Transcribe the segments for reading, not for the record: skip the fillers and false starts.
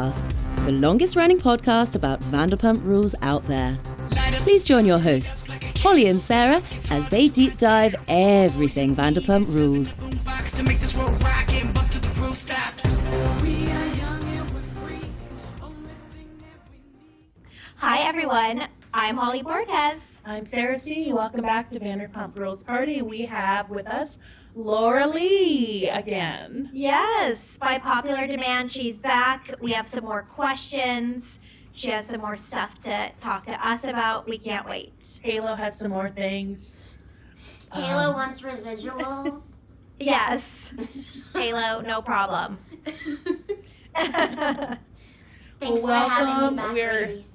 Podcast, the longest-running podcast about Vanderpump Rules out there. Please join your hosts, Holly and Sarah, as they deep dive everything Vanderpump Rules. Hi everyone, I'm Holly Borges. I'm Sarah C. Welcome back to Vanderpump Rules Party. We have with us Laura-Leigh again. Yes, by popular demand, she's back. We have some more questions. She has some more stuff to talk to us about. We can't wait. Halo has some more things. Halo wants residuals. Yes. Halo, no problem. Thanks for having me back, We're- ladies.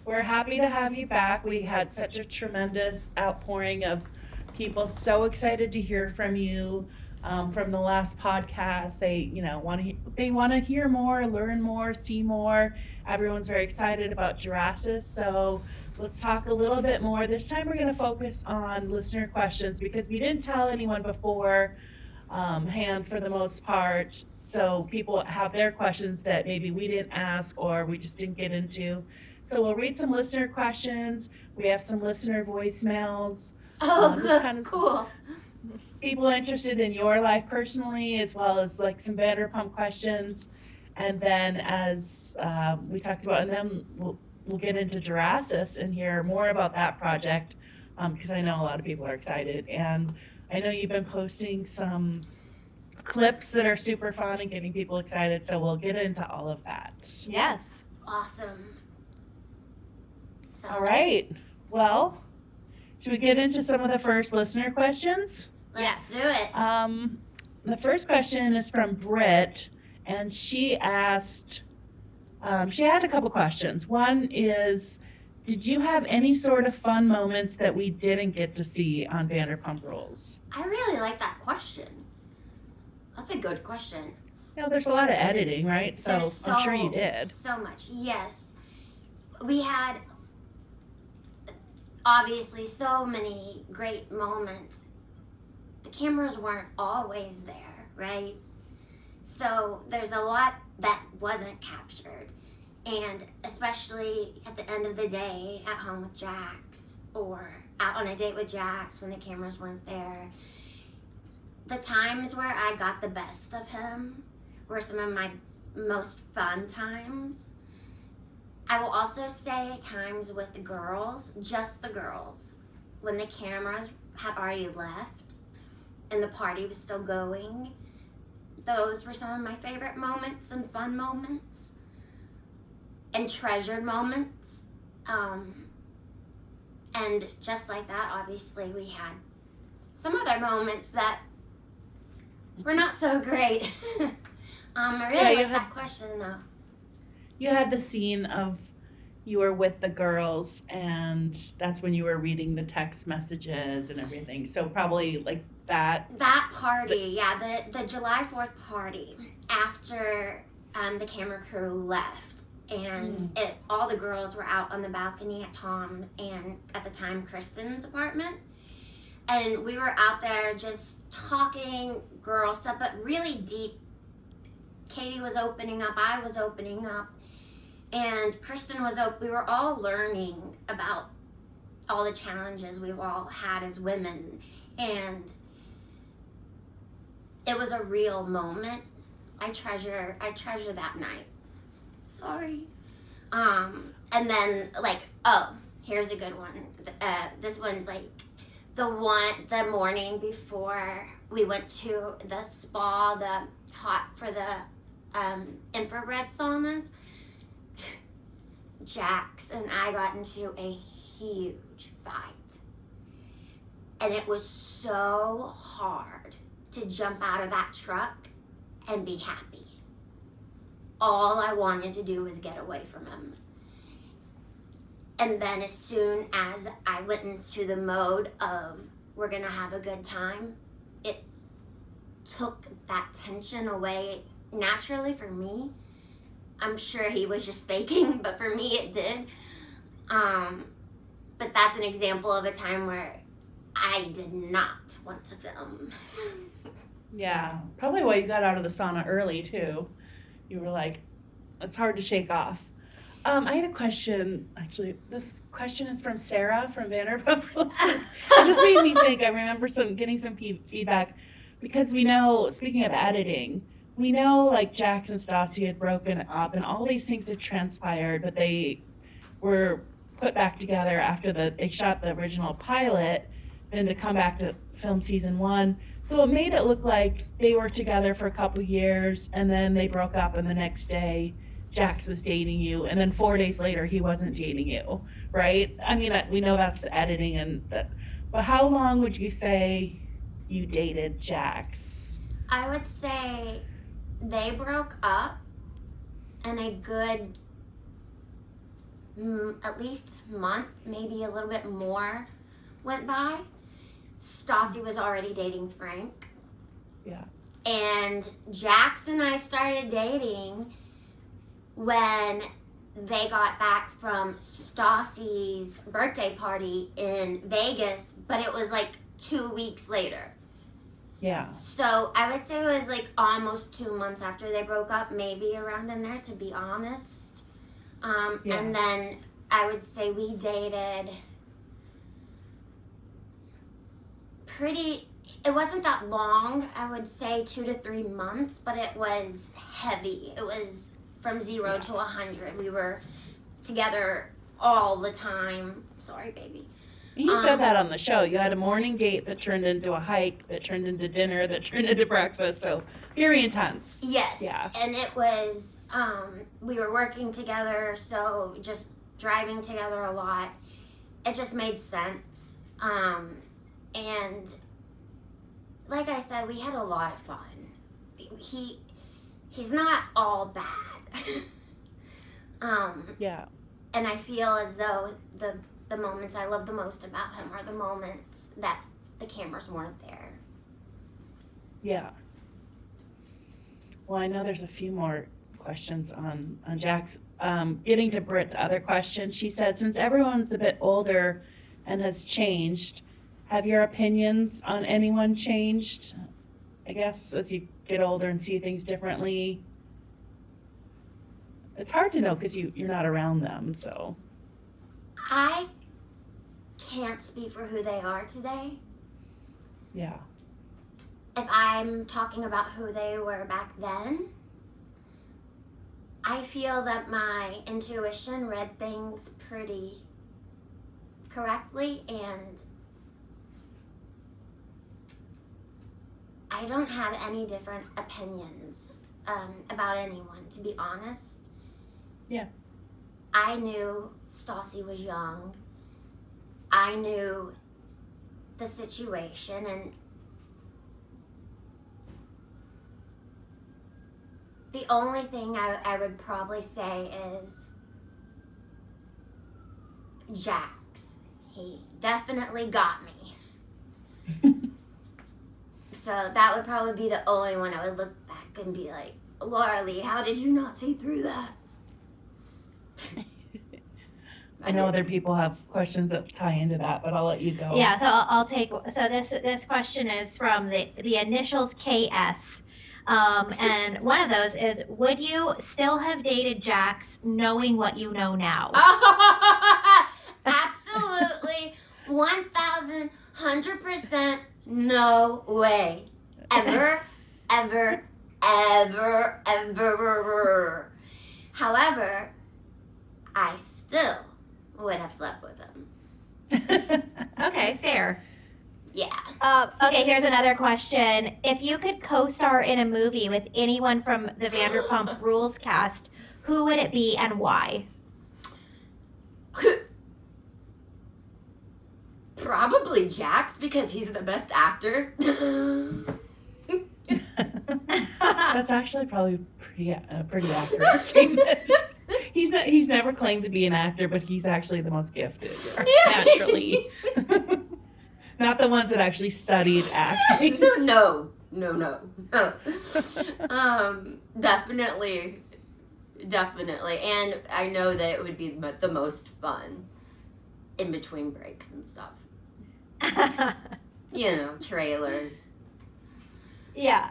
We're happy to have you back. We had such a tremendous outpouring of people so excited to hear from you from the last podcast. They, want to hear more, learn more, see more. Everyone's very excited about Jurasses. So let's talk a little bit more. This time we're going to focus on listener questions because we didn't tell anyone before hand for the most part. So people have their questions that maybe we didn't ask or we just didn't get into. So we'll read some listener questions. We have some listener voicemails. Oh, just good. kind of Cool. People interested in your life personally, as well as like some Vanderpump questions. And then as we talked about, and then we'll get into Jurasses and hear more about that project because I know a lot of people are excited. And I know you've been posting some clips that are super fun and getting people excited. So we'll get into all of that. Yes. Awesome. Sounds All right. Well, should we get into some of the first listener questions? Let's do it. The first question is from Britt, and she asked, she had a couple questions. One is, did you have any sort of fun moments that we didn't get to see on Vanderpump Rules? I really like that question. That's a good question. There's a lot of editing, right? So There's I'm sure you did. So much. Yes. We had obviously so many great moments. The cameras weren't always there, right? So there's a lot that wasn't captured. And especially at the end of the day at home with Jax or out on a date with Jax when the cameras weren't there. The times where I got the best of him were some of my most fun times. I will also say times with the girls, just the girls, when the cameras had already left and the party was still going. Those were some of my favorite moments and fun moments and treasured moments. And just like that, obviously, we had some other moments that were not so great. I really like that question, though. You had the scene of you were with the girls and that's when you were reading the text messages and everything. So probably like that. That party, yeah, the July 4th party after the camera crew left and all the girls were out on the balcony at Tom and at the time Kristen's apartment. And we were out there just talking girl stuff, but really deep. Katie was opening up, I was opening up. And Kristen was we were all learning about all the challenges we've all had as women. And it was a real moment. I treasure that night. Sorry. And then here's a good one. This one's like the morning before we went to the spa, the hot for the infrared saunas. Jax and I got into a huge fight. And it was so hard to jump out of that truck and be happy. All I wanted to do was get away from him. And then as soon as I went into the mode of we're gonna have a good time, it took that tension away naturally for me. I'm sure he was just faking, but for me it did. But that's an example of a time where I did not want to film. Yeah, probably why you got out of the sauna early too. you were like, it's hard to shake off. I had a question. Actually, this question is from Sarah from Vanderpump Rules. It just made me think. I remember getting some feedback because we know, speaking of editing, we know like Jax and Stassi had broken up and all these things had transpired, but they were put back together after they shot the original pilot, then to come back to film season 1. So it made it look like they were together for a couple years and then they broke up, and the next day Jax was dating you, and then 4 days later he wasn't dating you, right? I mean, we know that's the editing, but how long would you say you dated Jax? I would say they broke up, and a good at least month, maybe a little bit more, went by. Stassi was already dating Frank. Yeah. And Jax and I started dating when they got back from Stassi's birthday party in Vegas, but it was like 2 weeks later. Yeah. So I would say it was like almost 2 months after they broke up, maybe around in there, to be honest. Yeah. And then I would say we dated it wasn't that long, I would say 2 to 3 months, but it was heavy. It was from 0 to 100. We were together all the time. Sorry, baby. You said that on the show. You had a morning date that turned into a hike, that turned into dinner, that turned into breakfast. So very intense. Yes. Yeah. And it was, we were working together, so just driving together a lot. It just made sense. And like I said, we had a lot of fun. He's not all bad. Yeah. And I feel as though the moments I love the most about him are the moments that the cameras weren't there. Yeah. Well, I know there's a few more questions on Jax. Getting to Britt's other question, she said, since everyone's a bit older and has changed, have your opinions on anyone changed? I guess as you get older and see things differently. It's hard to know because you're not around them, so. I can't speak for who they are today. Yeah. If I'm talking about who they were back then, I feel that my intuition read things pretty correctly, and I don't have any different opinions about anyone, to be honest. Yeah. I knew Stassi was young. I knew the situation, and the only thing I would probably say is Jax. He definitely got me. So that would probably be the only one I would look back and be like, Laura-Leigh, how did you not see through that? I know other people have questions that tie into that, but I'll let you go. Yeah, so I'll take. So this question is from the initials KS, and one of those is: would you still have dated Jax knowing what you know now? Absolutely, 1,100%, no way, ever, ever, ever, ever. However, I still would have slept with him. Okay, fair. Yeah. Okay, here's another question. If you could co-star in a movie with anyone from the Vanderpump Rules cast, who would it be and why? Probably Jax, because he's the best actor. That's actually probably a pretty accurate statement. He's never claimed to be an actor, but he's actually the most gifted, naturally. Not the ones that actually studied acting. No. Definitely. And I know that it would be the most fun in between breaks and stuff. You know, trailers. Yeah.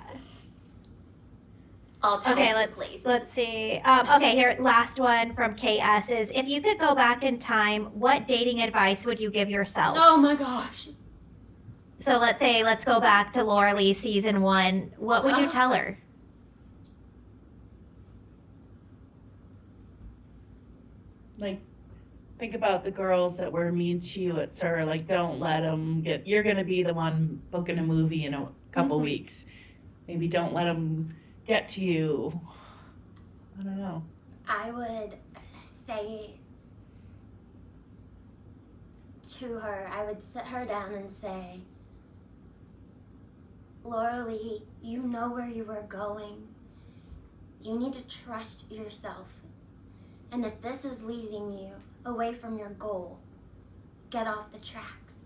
all types Okay, of places. let's see. Okay, here, last one from KS is, if you could go back in time, what dating advice would you give yourself? Oh my gosh. So let's go back to Laura-Leigh season 1. What would you tell her? Like, think about the girls that were mean to you at SUR. Like, don't let them get. You're gonna be the one booking a movie in a couple weeks. Maybe don't let them get to you. I don't know. I would say to her, I would sit her down and say, Laura-Leigh, you know where you are going. You need to trust yourself. And if this is leading you away from your goal, get off the tracks.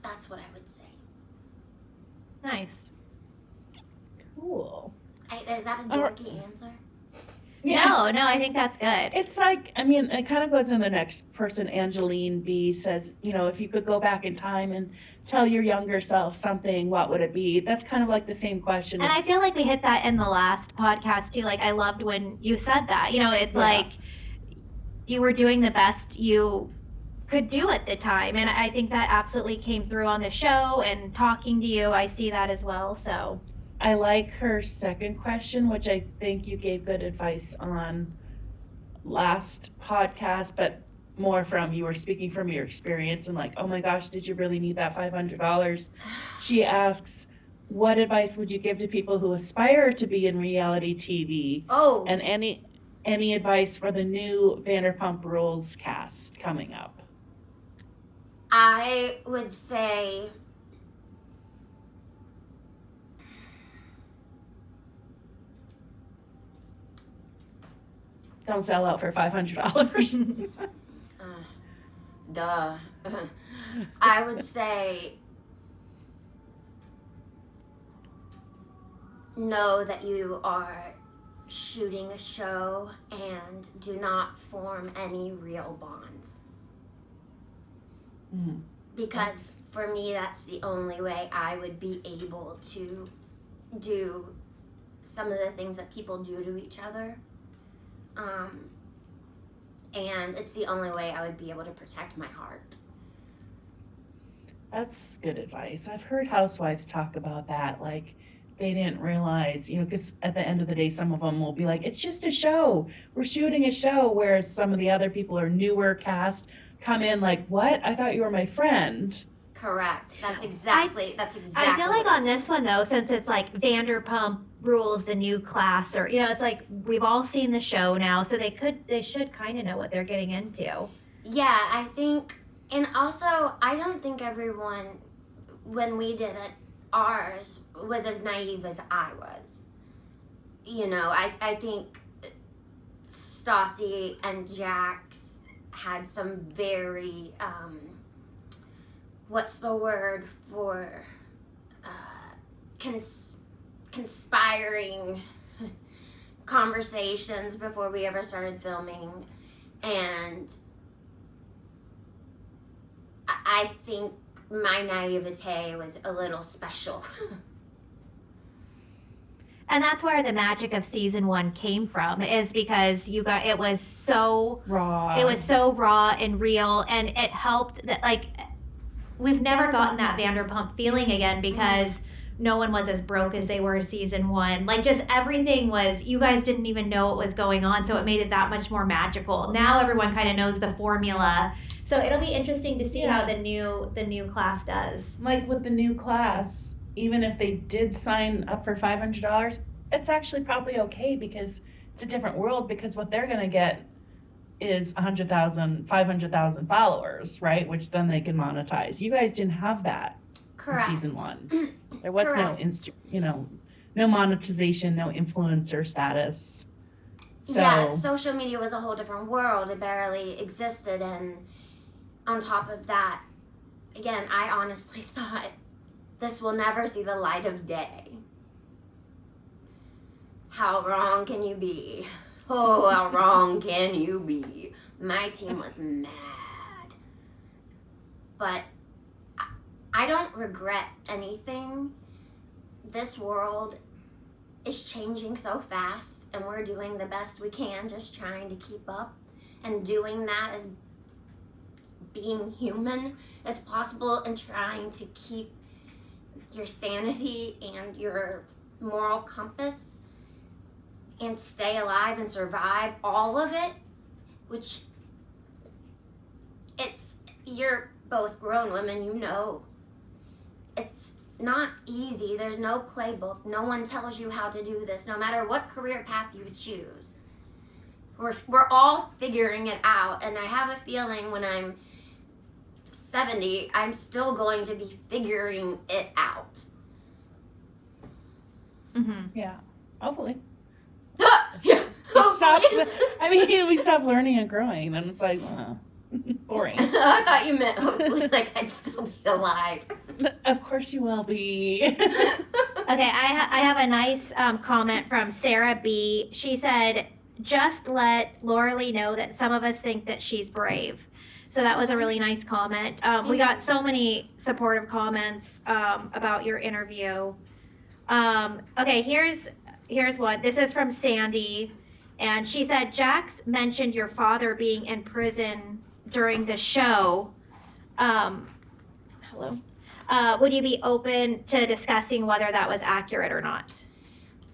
That's what I would say. Nice. Cool. Is that a dorky answer? Yeah. No, I think that's good. It's like, I mean, it kind of goes in the next person. Angeline B says, you know, if you could go back in time and tell your younger self something, what would it be? That's kind of like the same question. And I feel like we hit that in the last podcast too. Like, I loved when you said that. You know, it's like you were doing the best you could do at the time. And I think that absolutely came through on the show and talking to you. I see that as well. So I like her second question, which I think you gave good advice on last podcast, but more from you were speaking from your experience and like, oh my gosh, did you really need that $500? She asks, what advice would you give to people who aspire to be in reality TV? Oh. And any advice for the new Vanderpump Rules cast coming up? I would say don't sell out for $500. Duh. I would say know that you are shooting a show and do not form any real bonds. Because for me, that's the only way I would be able to do some of the things that people do to each other. And it's the only way I would be able to protect my heart. That's good advice. I've heard housewives talk about that. Like, they didn't realize, you know, because at the end of the day, some of them will be like, it's just a show. We're shooting a show. Whereas some of the other people are newer cast, come in like, what? I thought you were my friend. Correct. That's exactly. I feel like on this one though, since it's like Vanderpump Rules, the new class, or, you know, it's like we've all seen the show now, so they should kind of know what they're getting into. Yeah, I think, and also I don't think everyone, when we did it, ours was as naive as I was. You know, I think Stassi and Jax had some very, what's the word for, conspiring conversations before we ever started filming. And I think my naivete was a little special. And that's where the magic of season 1 came from, is because it was so raw. It was so raw and real, and it helped that, like, we've never gotten that Vanderpump feeling again because no one was as broke as they were season 1. Like, just everything was, you guys didn't even know what was going on, so it made it that much more magical. Now everyone kind of knows the formula. So it'll be interesting to see how the new class does. Like with the new class, even if they did sign up for $500, it's actually probably okay because it's a different world, because what they're going to get is 500,000 followers, right? Which then they can monetize. You guys didn't have that. Correct. In season 1. There was no monetization, no influencer status. So yeah, social media was a whole different world. It barely existed, and on top of that, again, I honestly thought this will never see the light of day. How wrong can you be? Oh, how wrong can you be? My team was mad. But I don't regret anything. this world is changing so fast, and we're doing the best we can, just trying to keep up, and doing that as being human as possible, and trying to keep your sanity and your moral compass and stay alive and survive all of it, which you're both grown women, you know. It's not easy. There's no playbook. No one tells you how to do this, no matter what career path you choose. We're all figuring it out, and I have a feeling when I'm 70, I'm still going to be figuring it out. Mm-hmm. Yeah, hopefully. Yeah. We stop learning and growing, and it's like, boring. I thought you meant hopefully like I'd still be alive. Of course you will be. Okay, I have a nice comment from Sarah B. She said, just let Laura-Leigh know that some of us think that she's brave. So that was a really nice comment. We got so many supportive comments about your interview. Okay, here's one. This is from Sandy. And she said, Jax mentioned your father being in prison during the show. Hello. Would you be open to discussing whether that was accurate or not?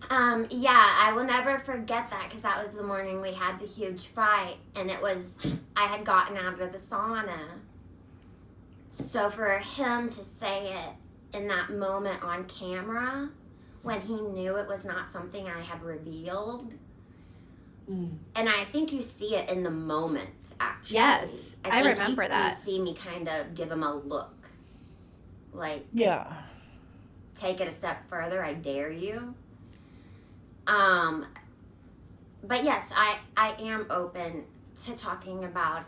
Yeah, I will never forget that, because that was the morning we had the huge fight, and I had gotten out of the sauna. So for him to say it in that moment on camera, when he knew it was not something I had revealed, and I think you see it in the moment, actually. Yes, I remember that. You see me kind of give him a look, like, Yeah. take it a step further, I dare you. But yes, I am open to talking about,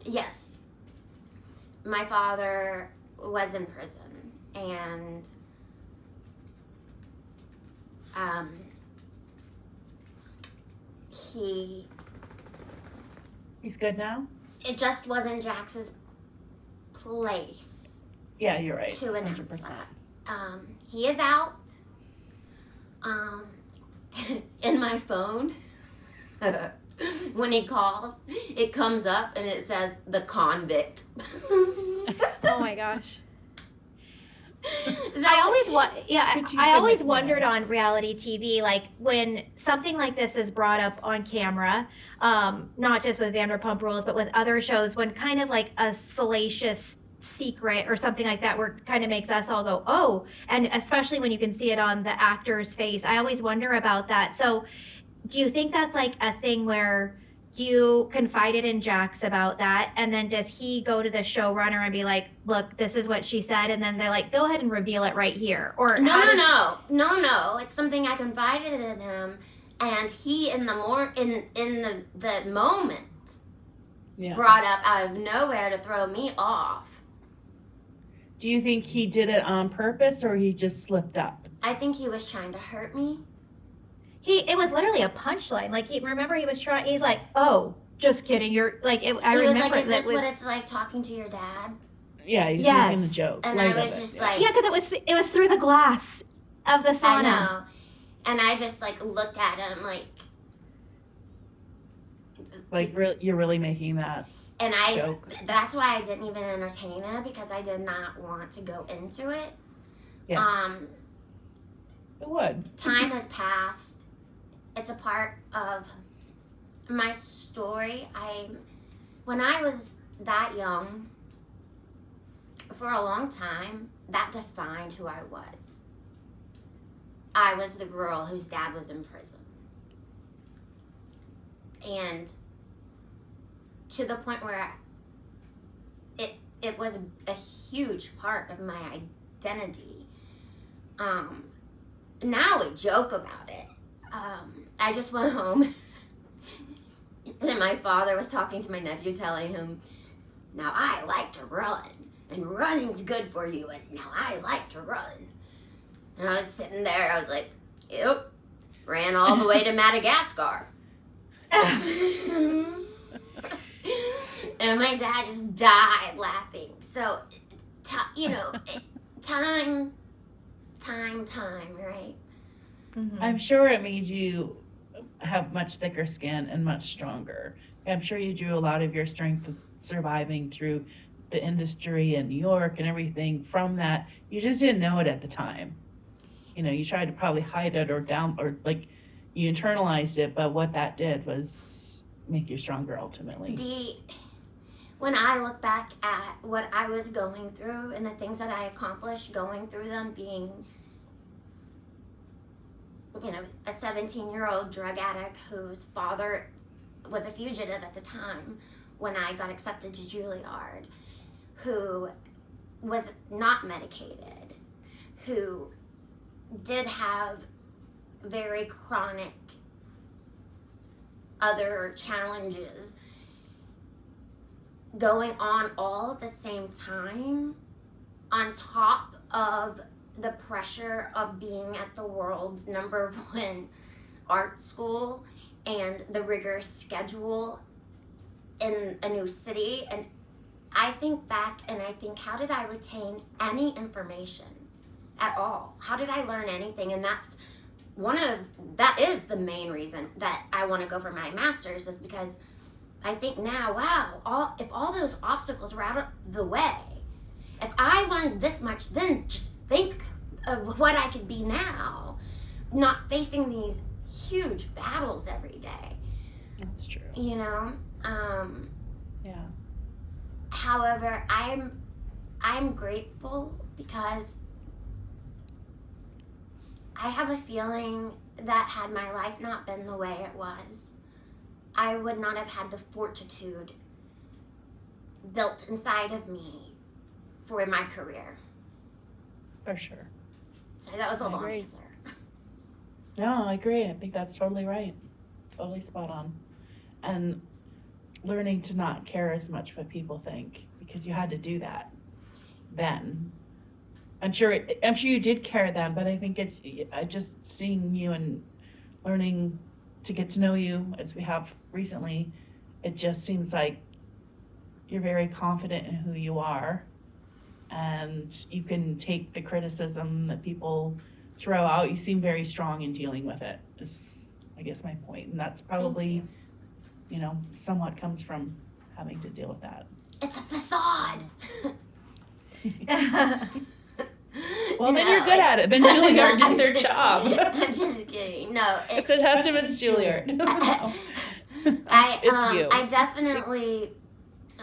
yes, my father was in prison, and, He's good now? it just wasn't Jax's place Yeah, you're right. to announce 100%. that. He is out. In my phone, when he calls, it comes up and it says the convict. Oh my gosh. So, I always wondered on reality TV, like when something like this is brought up on camera, not just with Vanderpump Rules, but with other shows, when kind of like a salacious secret or something like that, where it kind of makes us all go, oh, and especially when you can see it on the actor's face. I always wonder about that. So do you think that's like a thing where you confided in Jax about that, and then does he go to the showrunner and be like, look, this is what she said, and then they're like, go ahead and reveal it right here? Or no, it's something I confided in him, and he in the moment brought up out of nowhere to throw me off. Do you think he did it on purpose, or he just slipped up? I think he was trying to hurt me. It was literally a punchline. Like, he's like, oh, just kidding. You're like, I remember like, is this what it's like talking to your dad? Yeah, he's making a joke. And I was just like, yeah, because it was through the glass of the sauna. I know. And I just like looked at him like you're really making that joke. That's why I didn't even entertain it, because I did not want to go into it. Yeah. It would. Time has passed. It's a part of my story. When I was that young, for a long time, that defined who I was. I was the girl whose dad was in prison. And to the point where it was a huge part of my identity. Now we joke about it. I just went home and my father was talking to my nephew, telling him, now I like to run, and running's good for you, and now I like to run. And I was sitting there, I was like, yep, ran all the way to Madagascar. And my dad just died laughing. So, time time, right? Mm-hmm. I'm sure it made you have much thicker skin and much stronger. I'm sure you drew a lot of your strength of surviving through the industry in New York and everything from that. You just didn't know it at the time. You know, you tried to probably hide it or like you internalized it, but what that did was make you stronger ultimately. When I look back at what I was going through and the things that I accomplished going through them, being, you know, a 17-year-old drug addict whose father was a fugitive at the time when I got accepted to Juilliard, who was not medicated, who did have very chronic other challenges going on all at the same time, on top of the pressure of being at the world's #1 art school and the rigorous schedule in a new city. And I think back and I think, how did I retain any information at all? How did I learn anything? And that is the main reason that I want to go for my master's, is because I think now, wow, if all those obstacles were out of the way, if I learned this much, then just think of what I could be now, not facing these huge battles every day. That's true. You know? Yeah. However, I'm grateful because I have a feeling that had my life not been the way it was, I would not have had the fortitude built inside of me for my career. For sure. So that was a long agree. answer. No, I agree. I think that's totally right. Totally spot on. And learning to not care as much what people think, because you had to do that then. I'm sure you did care then, but I think it's just seeing you and learning to get to know you as we have recently, it just seems like you're very confident in who you are, and you can take the criticism that people throw out. You seem very strong in dealing with it, is I guess my point. And that's probably, you know, somewhat comes from having to deal with that. It's a facade. Well, then you're good at it. Then Juilliard did their job. I'm just kidding. No, It's a testament to Juilliard. No. It's you. I definitely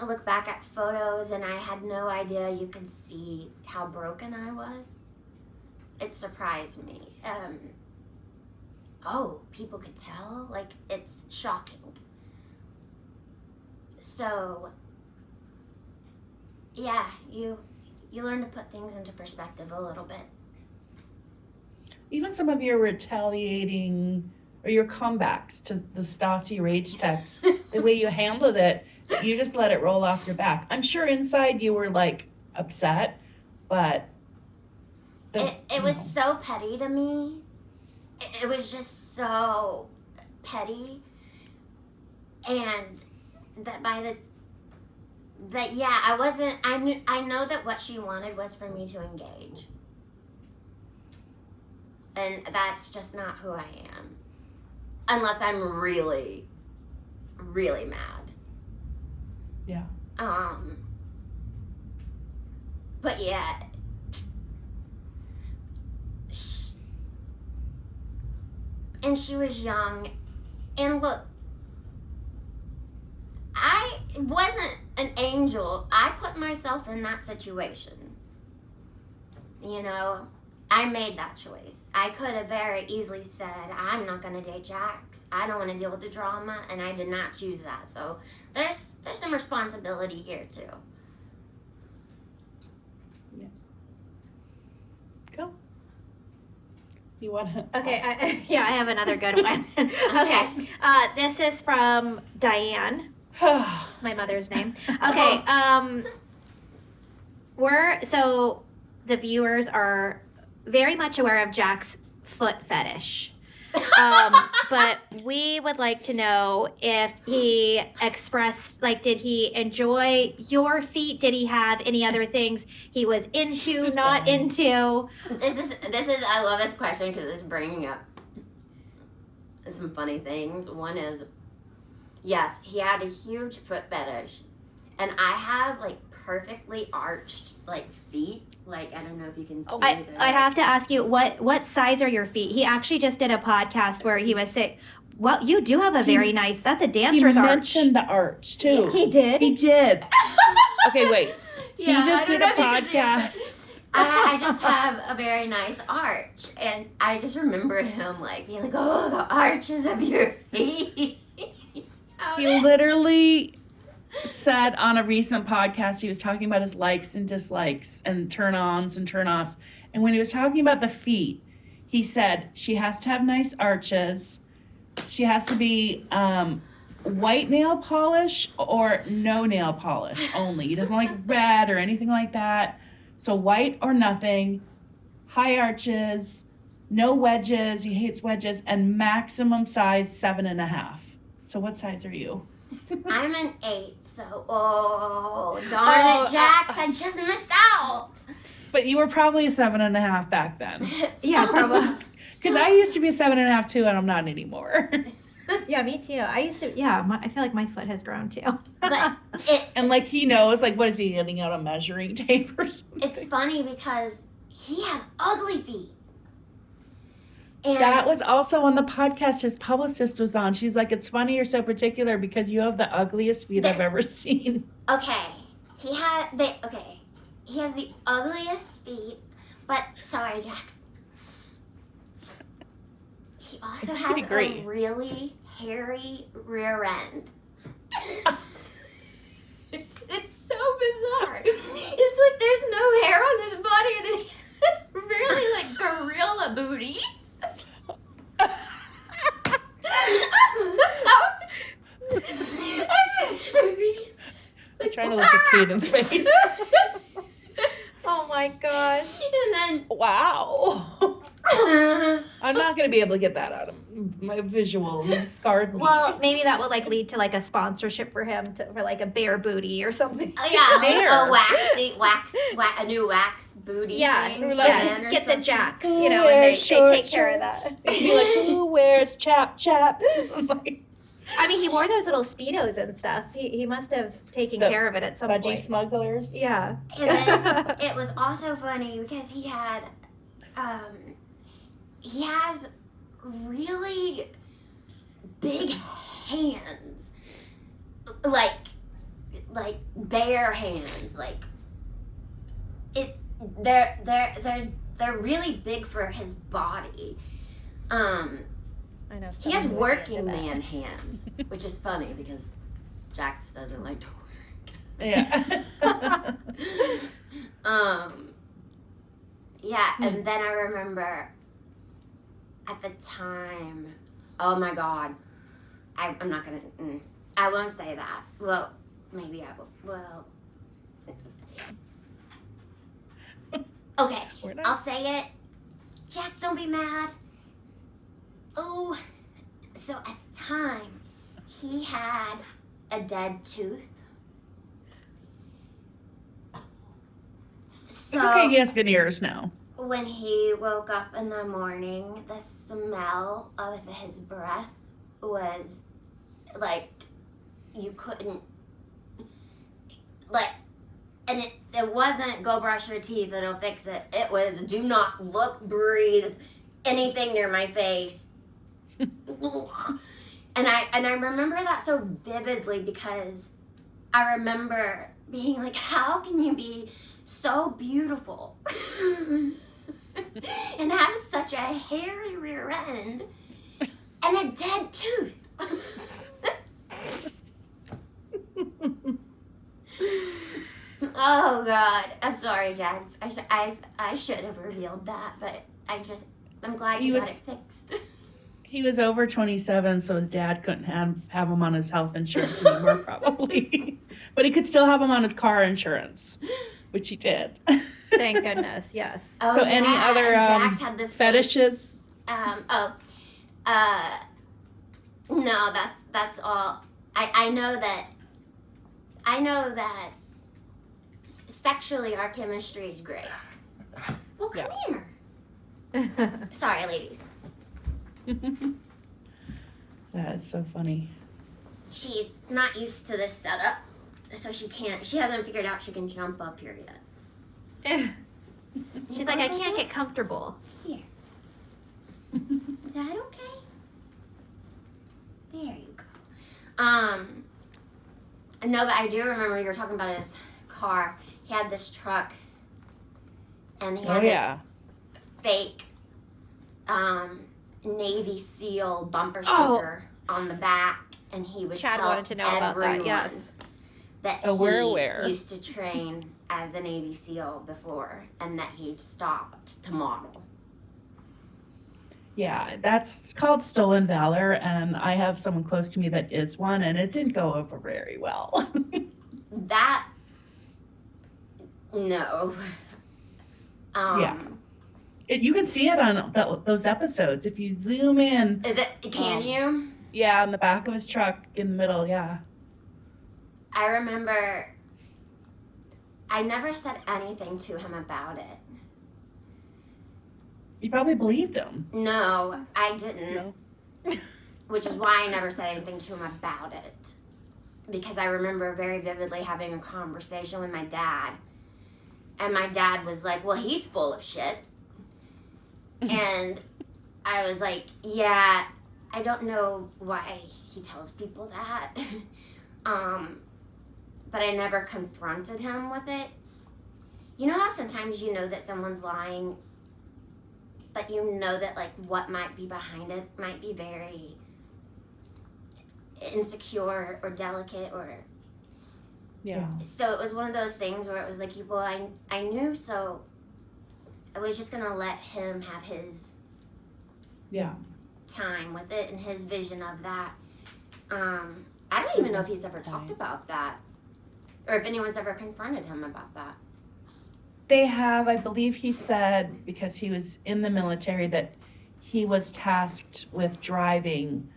look back at photos and I had no idea you could see how broken I was. It surprised me. People could tell? Like, it's shocking. So, yeah, you learn to put things into perspective a little bit. Even some of your retaliating or your comebacks to the Stassi rage text, the way you handled it, you just let it roll off your back. I'm sure inside you were like upset, but it was so petty to me. It was just so petty, and I know that what she wanted was for me to engage. And that's just not who I am. Unless I'm really, really mad. Yeah. But yeah. And she was young. And look, I wasn't an angel. I put myself in that situation. You know, I made that choice. I could have very easily said, I'm not going to date Jax. I don't want to deal with the drama, and I did not choose that. So there's some responsibility here too. Yeah. Go. You want to? Okay, I have another good one. Okay, this is from Diane, my mother's name. Okay, so the viewers are very much aware of Jack's foot fetish. but we would like to know if he expressed, like, did he enjoy your feet? Did he have any other things he was into, not into? This is. I love this question because it's bringing up some funny things. One is, yes, he had a huge foot fetish, and I have like perfectly arched like feet. Like, I don't know if you can see that. I have to ask you, what size are your feet? He actually just did a podcast where he was saying, well, you do have a very nice, that's a dancer's arch. He mentioned the arch, too. He did? He did. Okay, wait. Yeah, he just did a podcast. I just have a very nice arch, and I just remember him like being like, "Oh, the arches of your feet." He literally said on a recent podcast, he was talking about his likes and dislikes and turn-ons and turn-offs. And when he was talking about the feet, he said she has to have nice arches. She has to be white nail polish or no nail polish only. He doesn't like red or anything like that. So white or nothing, high arches, no wedges. He hates wedges, and maximum size 7.5. So what size are you? I'm an 8, so darn it, Jax, I just missed out. But you were probably a 7.5 back then. Yeah, probably. Because I used to be a 7.5 too, and I'm not anymore. Yeah, me too. I used to, I feel like my foot has grown too. But and like he knows, like, what is he getting out, a measuring tape or something? it's funny because he has ugly feet. And That was also on the podcast his publicist was on. She's like, it's funny you're so particular because you have the ugliest feet I've ever seen. Okay, he has the ugliest feet, but sorry, Jax. He also has a really hairy rear end. It's so bizarre. It's like there's no hair on his body and then he has really like gorilla booty. I'm trying to look at Caden's face. Oh my gosh. And then Wow. I'm not going to be able to get that out of my visual. It scarred me. Well, maybe that would like lead to like a sponsorship for him for like a bear booty or something. yeah, Hair. a new wax booty. Yeah, thing. just get the Jax, Who and wears they take short care of shorts? that. Be like, who wears chaps? I'm like, I mean, he wore those little Speedos and stuff. He must have taken The care of it at some budgie point. smugglers. Yeah. And then it was also funny because he has really big hands, like bare hands, like they're really big for his body. I know. He has working man hands, which is funny because Jax doesn't like to work. Yeah. Yeah, and then I remember at the time, oh my God, I'm not gonna, I won't say that. Well, maybe I will. Well, okay, I'll say it. Jax, don't be mad. Oh, so at the time, he had a dead tooth. So It's okay, he has veneers now. when he woke up in the morning, the smell of his breath was like you couldn't like, and it wasn't go brush your teeth, it'll fix it. It was do not look, breathe anything near my face. And I remember that so vividly because I remember being like, how can you be so beautiful and have such a hairy rear end and a dead tooth? Oh God, I'm sorry, Jax. I should have revealed that, but I'm glad you got it fixed. He was over 27, so his dad couldn't have him on his health insurance anymore, probably. But he could still have him on his car insurance, which he did. Thank goodness, yes. So any other Jax had the fetishes? No, that's all. I know that sexually our chemistry is great. Well, come here. Sorry, ladies. That is so funny. She's not used to this setup, so she hasn't figured out she can jump up here yet. She's like, I can't get comfortable. Here. Is that okay? There you go. No, but I do remember you were talking about his car. He had this truck, and he had this fake Navy SEAL bumper sticker on the back, and he would Chad tell wanted to know everyone about that, yes. that we're he aware. used to train as a Navy SEAL before, and that he'd stopped to model. Yeah, that's called stolen valor, and I have someone close to me that is one, and it didn't go over very well. That, no. Yeah. You can see it on those episodes. If you zoom in. Is it, can you? Yeah, on the back of his truck in the middle, yeah. I remember I never said anything to him about it. You probably believed him. No, I didn't. No. Which is why I never said anything to him about it. Because I remember very vividly having a conversation with my dad. And my dad was like, well, he's full of shit. And I was like, yeah, I don't know why he tells people that. But I never confronted him with it. You know how sometimes you know that someone's lying, but you know that like what might be behind it might be very insecure or delicate or... Yeah. So it was one of those things where it was like, well, I knew, so I was just gonna let him have his time with it and his vision of that. I don't even know if he's ever talked about that, or if anyone's ever confronted him about that. They have, I believe he said, because he was in the military, that he was tasked with driving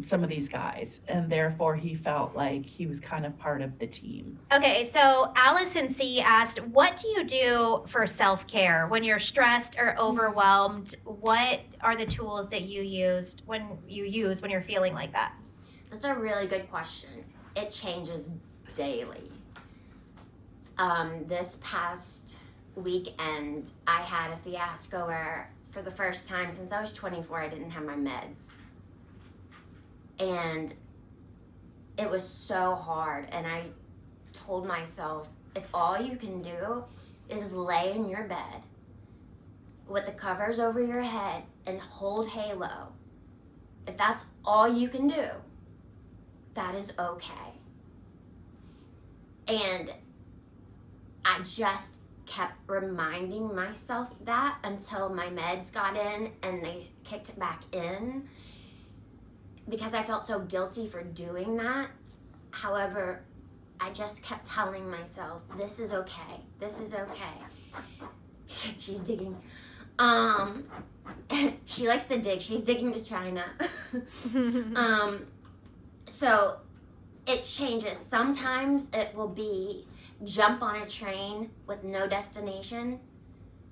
some of these guys, and therefore he felt like he was kind of part of the team. Okay, so Allison C. asked, what do you do for self-care when you're stressed or overwhelmed? What are the tools that you use when you're feeling like that? That's a really good question. It changes daily. This past weekend, I had a fiasco where for the first time since I was 24, I didn't have my meds. And it was so hard. And I told myself, if all you can do is lay in your bed with the covers over your head and hold Halo, if that's all you can do, that is okay. And I just kept reminding myself that until my meds got in and they kicked it back in, because I felt so guilty for doing that. However, I just kept telling myself, this is okay. This is okay. She's digging. She likes to dig. She's digging to China. So it changes. Sometimes it will be jump on a train with no destination.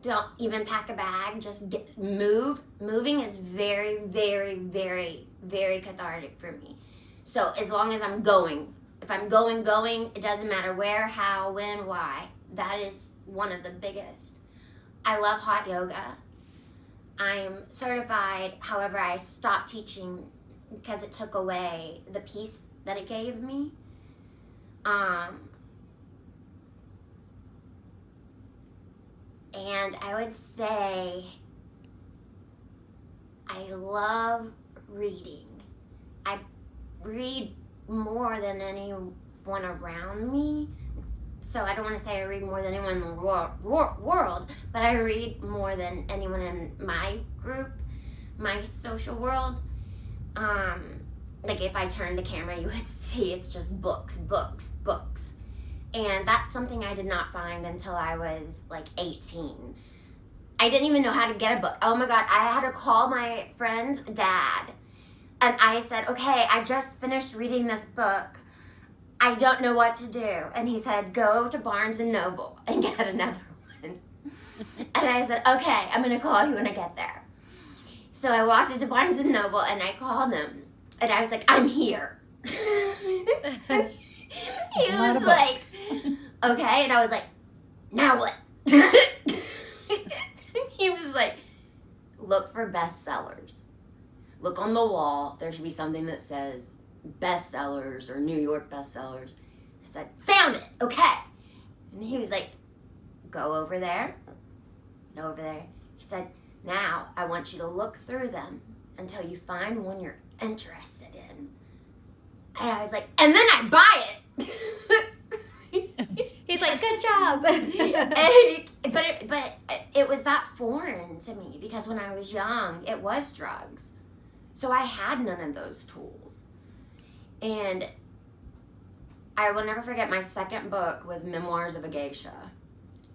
Don't even pack a bag. Just move. Moving is very, very, very, very cathartic for me. So as long as I'm going, if I'm going, it doesn't matter where, how, when, why. That is one of the biggest. I love hot yoga. I'm certified. However, I stopped teaching because it took away the peace that it gave me. And I would say I love reading. I read more than anyone around me. So I don't want to say I read more than anyone in the world, but I read more than anyone in my group, my social world. Like if I turned the camera, you would see it's just books. And that's something I did not find until I was like 18. I didn't even know how to get a book. Oh my God, I had to call my friend's dad And I said, okay, I just finished reading this book. I don't know what to do. And he said, go to Barnes & Noble and get another one. And I said, okay, I'm going to call you when I get there. So I walked into Barnes & Noble and I called him. And I was like, I'm here. He was like, okay. And I was like, now what? He was like, look for bestsellers. Look on the wall. There should be something that says bestsellers or New York bestsellers. I said, found it. Okay. And he was like, go over there. And over there. He said, now I want you to look through them until you find one you're interested in. And I was like, and then I buy it. He's like, good job. But it was that foreign to me because when I was young, it was drugs. So I had none of those tools. And I will never forget my second book was Memoirs of a Geisha.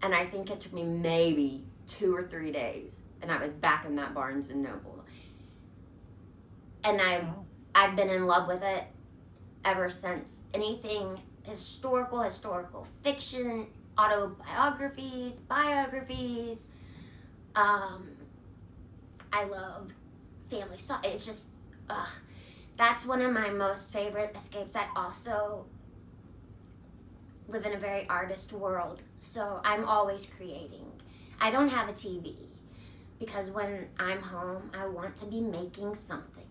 And I think it took me maybe 2 or 3 days. And I was back in that Barnes & Noble. And I've been in love with it ever since. Anything historical fiction, autobiographies, biographies. I love family stuff. It's just, that's one of my most favorite escapes. I also live in a very artist world, so I'm always creating. I don't have a TV because when I'm home, I want to be making something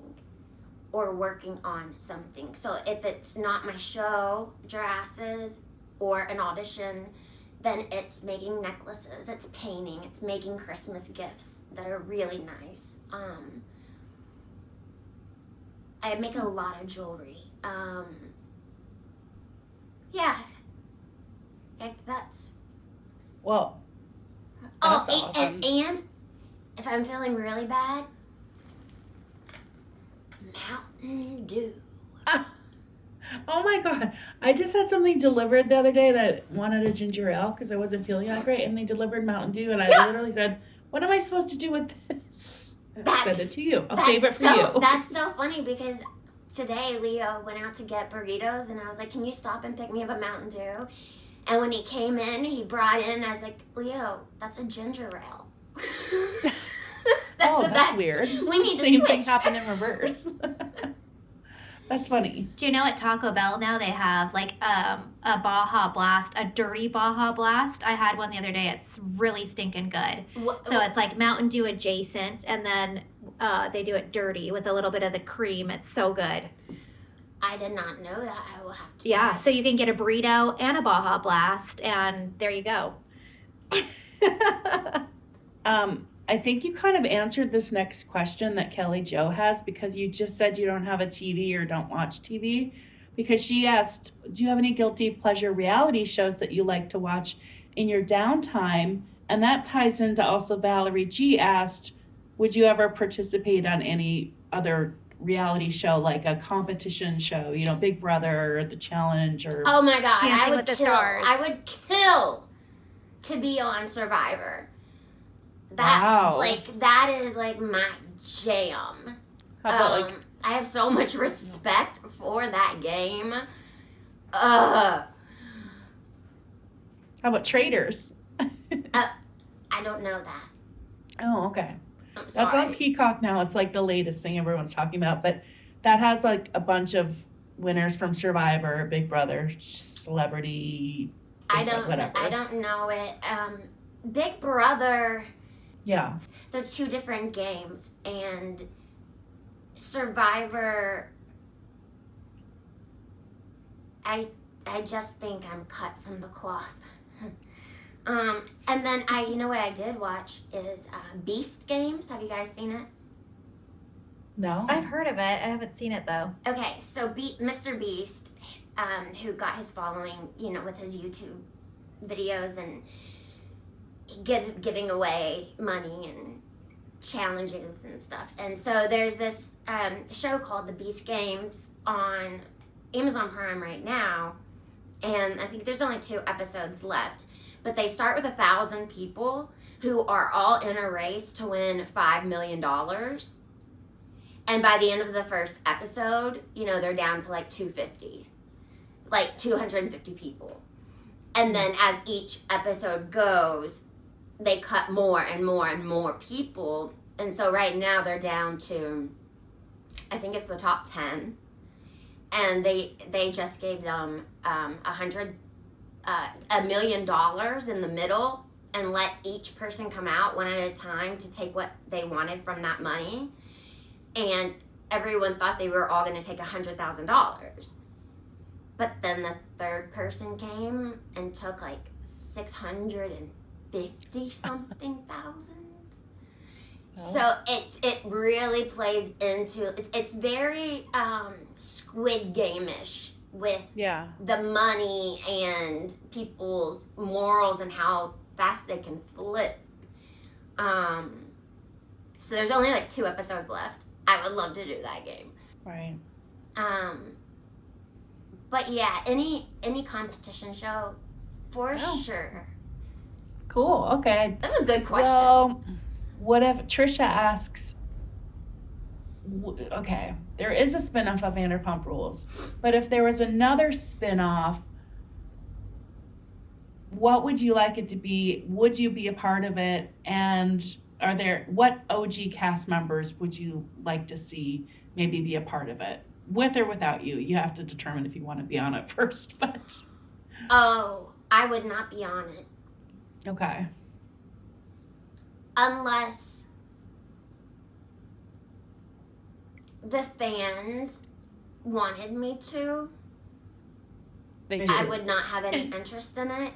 or working on something. So if it's not my show, Jurasses, or an audition, then it's making necklaces, it's painting, it's making Christmas gifts that are really nice. I make a lot of jewelry. Yeah. That's... Well, that's awesome. And if I'm feeling really bad, Mountain Dew. Oh my God. I just had something delivered the other day and I wanted a ginger ale because I wasn't feeling that great. And they delivered Mountain Dew and I literally said, what am I supposed to do with this? Send it to you. I'll save it for you. That's so funny because today Leo went out to get burritos and I was like, can you stop and pick me up a Mountain Dew? And when he came in, he brought in, I was like, Leo, that's a ginger ale. That's weird. We need to Same switch. thing happened in reverse. That's funny. Do you know at Taco Bell now they have like a Baja Blast, a dirty Baja Blast? I had one the other day. It's really stinking good. So it's like Mountain Dew adjacent, and then they do it dirty with a little bit of the cream. It's so good. I did not know that. I will have to Yeah, try. so you can get a burrito and a Baja Blast, and there you go. I think you kind of answered this next question that Kelly Jo has because you just said you don't have a TV or don't watch TV. Because she asked, do you have any guilty pleasure reality shows that you like to watch in your downtime? And that ties into also Valerie G asked, would you ever participate on any other reality show, like a competition show, you know, Big Brother or The Challenge or... Oh my God, Dancing with the Stars. I would kill to be on Survivor. Wow. That is like my jam. How about I have so much respect for that game. How about Traders? I don't know that. Oh, okay. I'm sorry. That's on Peacock now. It's like the latest thing everyone's talking about, but that has like a bunch of winners from Survivor, Big Brother, Celebrity, whatever. I don't know it. Big Brother. Yeah. They're two different games, and Survivor, I just think I'm cut from the cloth. And then you know what I did watch is Beast Games. Have you guys seen it? No. I've heard of it. I haven't seen it though. Okay, so Mr. Beast, who got his following, you know, with his YouTube videos and giving away money and challenges and stuff. And so there's this show called The Beast Games on Amazon Prime right now, and I think there's only 2 episodes left. But they start with 1,000 people who are all in a race to win $5 million. And by the end of the first episode, you know, they're down to like 250. Like 250 people. And then as each episode goes, they cut more and more and more people. And so right now they're down to, I think it's the top 10. And they just gave them $1 million in the middle and let each person come out one at a time to take what they wanted from that money. And everyone thought they were all going to take $100,000. But then the third person came and took like 650 something thousand. Oh. So it really plays into it's very Squid Game-ish with the money and people's morals and how fast they can flip. So there's only like 2 episodes left. I would love to do that game. Right. But yeah, any competition show, for sure. Cool. Okay. That's a good question. Well, what if Trisha asks? Okay, there is a spinoff of Vanderpump Rules, but if there was another spinoff, what would you like it to be? Would you be a part of it? And what OG cast members would you like to see maybe be a part of it? With or without you? You have to determine if you want to be on it first, but... Oh, I would not be on it. Okay. Unless the fans wanted me to. They do. I would not have any interest in it.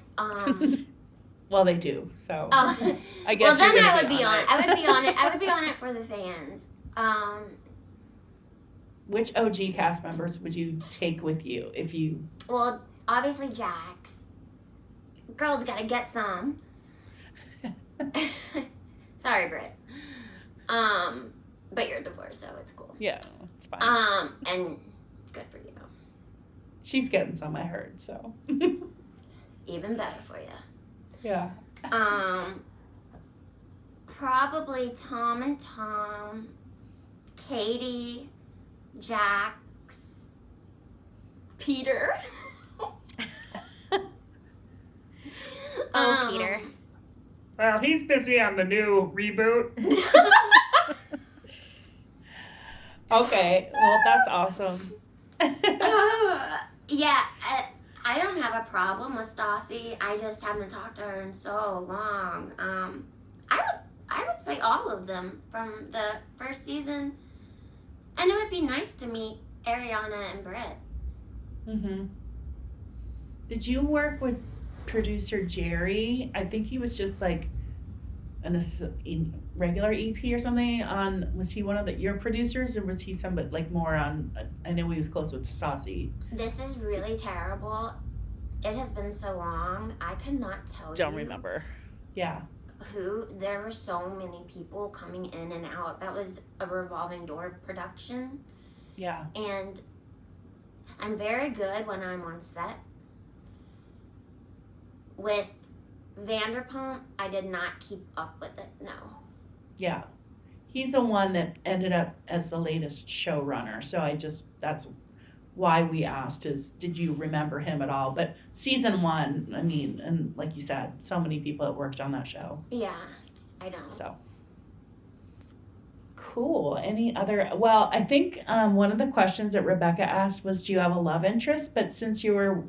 Well, they do, so... Oh. I guess well, then I would be on it. I would be on it. I would be on it for the fans. Which OG cast members would you take with you if you... Well, obviously Jax. Girls gotta get some. Sorry, Britt. But you're divorced, so it's cool. Yeah, it's fine. And good for you. She's getting some, I heard, so. Even better for you. Yeah. Probably Tom and Tom, Katie, Jax, Peter. Peter. Well, he's busy on the new reboot. Okay, well, that's awesome. Yeah, I don't have a problem with Stassi. I just haven't talked to her in so long. I would say all of them from the first season. And it would be nice to meet Ariana and Britt. Mm-hmm. Did you work with producer Jerry? I think he was just like in regular EP or something was he one of your producers, or was he somebody like more on, I know he was close with Stassi. This is really terrible. It has been so long, I could not tell you. Don't remember. Yeah. There were so many people coming in and out. That was a revolving door of production. Yeah. And I'm very good when I'm on set. With Vanderpump, I did not keep up with it, no. Yeah. He's the one that ended up as the latest showrunner. So that's why we asked is, did you remember him at all? But season 1, I mean, and like you said, so many people that worked on that show. Yeah, I know. So. Cool. Any other, well, I think one of the questions that Rebecca asked was, do you have a love interest? But since you were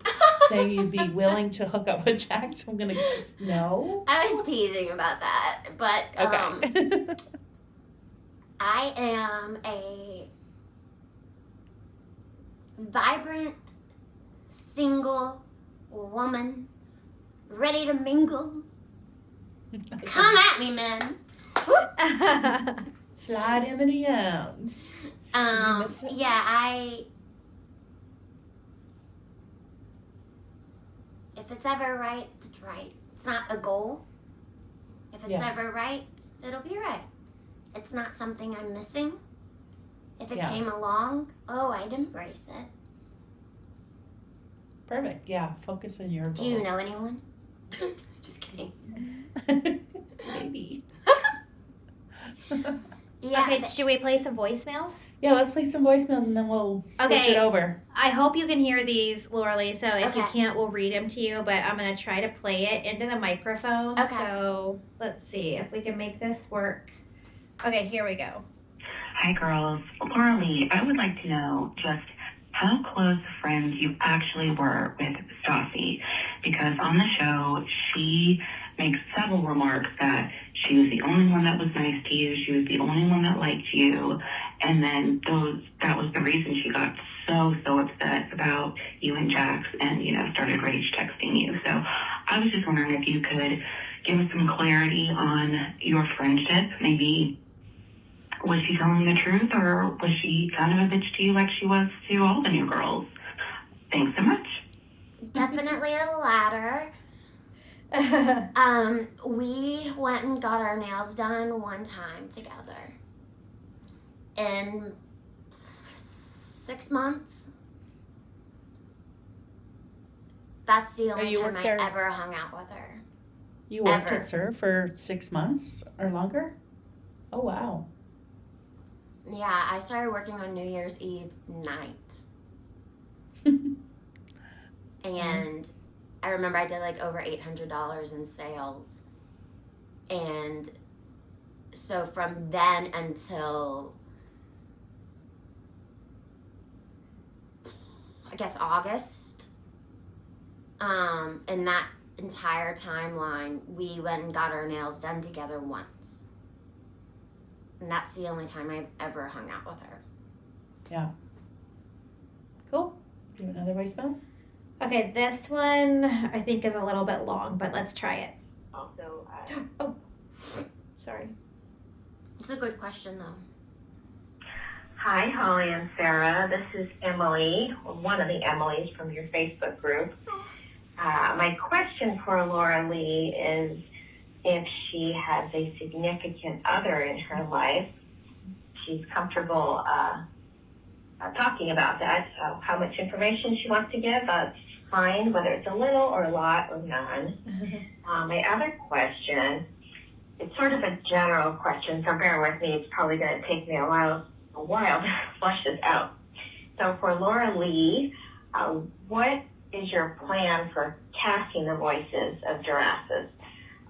saying you'd be willing to hook up with Jax, I'm going to guess no. I was teasing about that, but okay. I am a vibrant, single woman, ready to mingle. Come at me, men. Slide in the DMs. Yeah, if it's ever right, it's right. It's not a goal. If it's ever right, it'll be right. It's not something I'm missing. If it came along, I'd embrace it. Perfect. Yeah. Focus on your goals. Do you know anyone? Just kidding. Maybe. Yeah. Okay, should we play some voicemails? Yeah, let's play some voicemails and then we'll switch it over. I hope you can hear these, Laura-Leigh, so if you Okay. can't, we'll read them to you, but I'm going to try to play it into the microphone. Okay. So let's see if we can make this work. Okay, here we go. Hi, girls. Laura-Leigh, I would like to know just how close friends you actually were with Stassi, because on the show, she makes several remarks that she was the only one that was nice to you, she was the only one that liked you, and then that was the reason she got so upset about you and Jax and, started rage texting you. So I was just wondering if you could give us some clarity on your friendship. Maybe was she telling the truth, or was she kind of a bitch to you like she was to all the new girls? Thanks so much. Definitely the latter. We went and got our nails done one time together. In 6 months. That's the only you time worked I there- ever hung out with her. You worked Ever. at SUR for 6 months or longer? Oh, wow. Yeah, I started working on New Year's Eve night. And I remember I did like over $800 in sales. And so from then until I guess August, in that entire timeline, we went and got our nails done together once. And that's the only time I've ever hung out with her. Yeah. Cool. Do you have another voicemail? Okay, this one I think is a little bit long, but let's try it. Also, Oh, sorry. It's a good question, though. Hi, Holly and Sarah. This is Emily, one of the Emilys from your Facebook group. My question for Laura-Leigh is if she has a significant other in her life. She's comfortable talking about that. How much information she wants to give, that's fine, whether it's a little or a lot or none. My other question, it's sort of a general question, so bear with me. It's probably going to take me a while to flush this out. So for Laura-Leigh, what is your plan for casting the voices of Jurasses?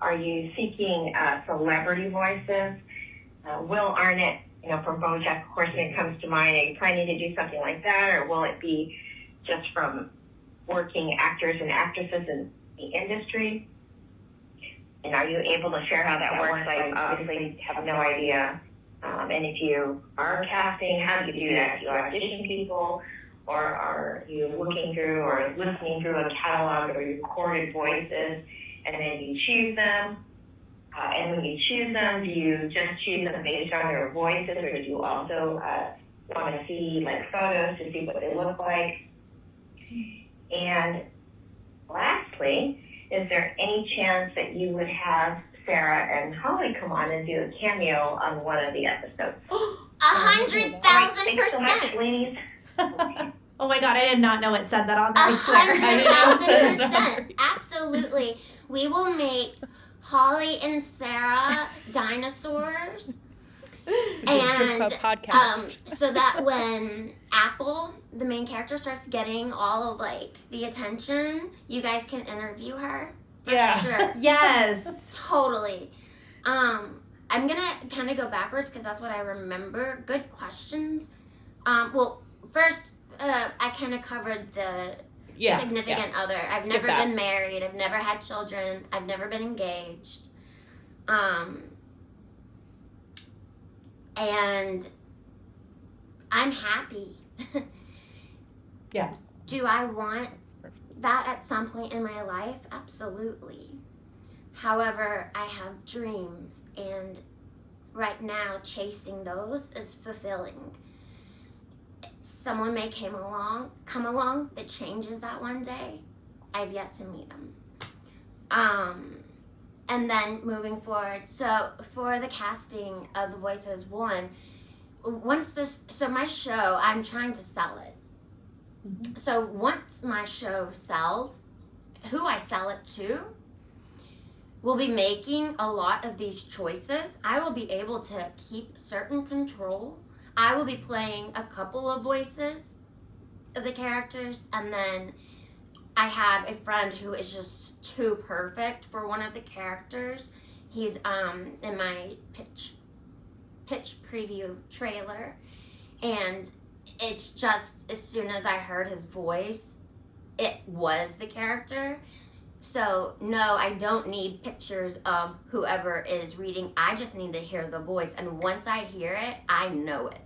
Are you seeking celebrity voices? Will Arnett, from BoJack Horseman comes to mind. Are you planning to do something like that, or will it be just from working actors and actresses in the industry? And are you able to share how that works? I obviously have no idea. And if you are casting, how do you do that? Do you audition people, or are you looking through or listening through a catalog of recorded voices, and then you choose them? And when you choose them, do you just choose them based on their voices, or do you also want to see photos to see what they look like? And lastly, is there any chance that you would have Sarah and Holly come on and do a cameo on one of the episodes? 100,000%. Thanks so much, ladies. Oh my god, I did not know it said that on there, I swear. 100,000%. Absolutely. We will make Holly and Sarah dinosaurs. Just Strip Club podcast. So that when Apple, the main character, starts getting all of the attention, you guys can interview her. For sure. Yes. Totally. I'm gonna kind of go backwards because that's what I remember. Good questions. Well, first, I kind of covered the significant other. I've Skip never that. been married. I've never had children. I've never been engaged. And I'm happy. Yeah. Do I want that at some point in my life? Absolutely. However, I have dreams, and right now chasing those is fulfilling. Someone may come along that changes that one day. I've yet to meet them. And then moving forward, so for the casting of the voices, so my show, I'm trying to sell it. Mm-hmm. So once my show sells, who I sell it to will be making a lot of these choices, I will be able to keep certain control. I will be playing a couple of voices of the characters, and then I have a friend who is just too perfect for one of the characters. He's in my pitch preview trailer, and it's just, as soon as I heard his voice, it was the character. So no, I don't need pictures of whoever is reading. I just need to hear the voice, and once I hear it, I know it.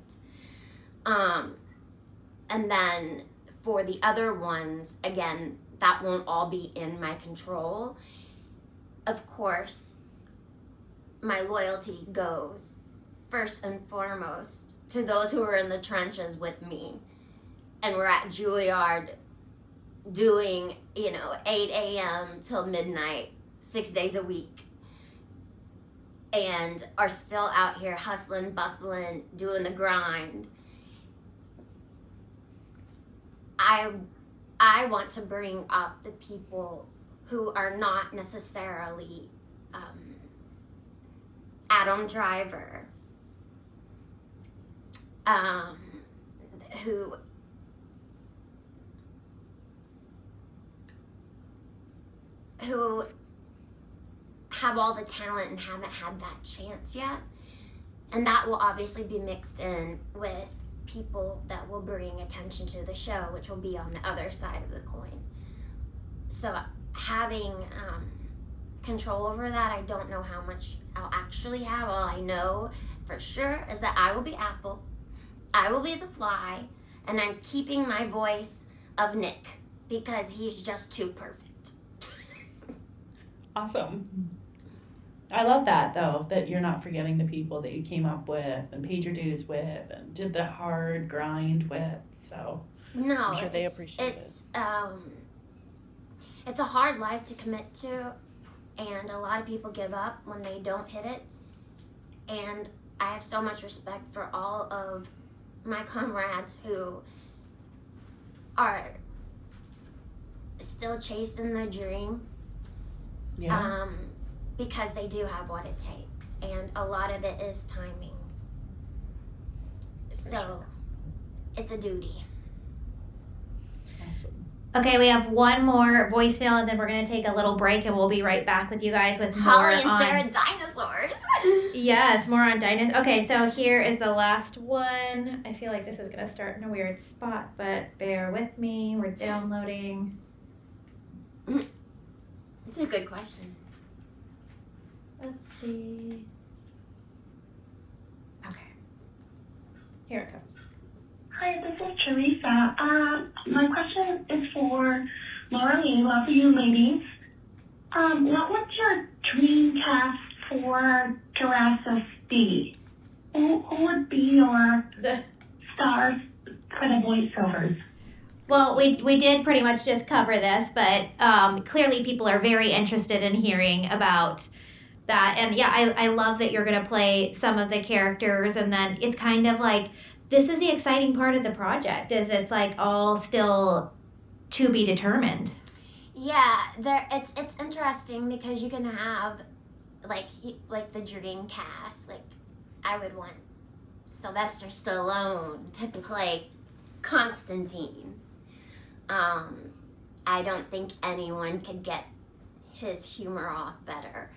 And then for the other ones, again, that won't all be in my control. Of course, my loyalty goes first and foremost to those who are in the trenches with me. And we're at Juilliard doing, 8 a.m. till midnight, 6 days a week. And are still out here hustling, bustling, doing the grind. I want to bring up the people who are not necessarily Adam Driver, who have all the talent and haven't had that chance yet. And that will obviously be mixed in with people that will bring attention to the show, which will be on the other side of the coin. So having control over that, I don't know how much I'll actually have. All I know for sure is that I will be Apple, I will be the Fly, and I'm keeping my voice of Nick because he's just too perfect. Awesome. I love that, though, that you're not forgetting the people that you came up with and paid your dues with and did the hard grind with. So no, I'm sure they appreciate it. It's a hard life to commit to, and a lot of people give up when they don't hit it. And I have so much respect for all of my comrades who are still chasing the dream. Yeah. Because they do have what it takes, and a lot of it is timing. So sure. It's a duty. Awesome. Okay, we have one more voicemail, and then we're going to take a little break, and we'll be right back with you guys with more Holly and on... Sarah dinosaurs. Yes, more on dinosaurs. Okay, so here is the last one. I feel like this is going to start in a weird spot, but bear with me. We're downloading. It's a good question. Let's see. Okay. Here it comes. Hi, this is Teresa. My question is for Laura-Leigh. Love you, ladies. What would your dream cast for Jurasses be? Who would be your stars for the voiceovers? Well, we did pretty much just cover this, but clearly people are very interested in hearing about that. And yeah, I love that you're going to play some of the characters, and then it's kind of like, this is the exciting part of the project, is it's like all still to be determined. Yeah, it's interesting because you can have like the dream cast. Like, I would want Sylvester Stallone to play Constantine. I don't think anyone could get his humor off better.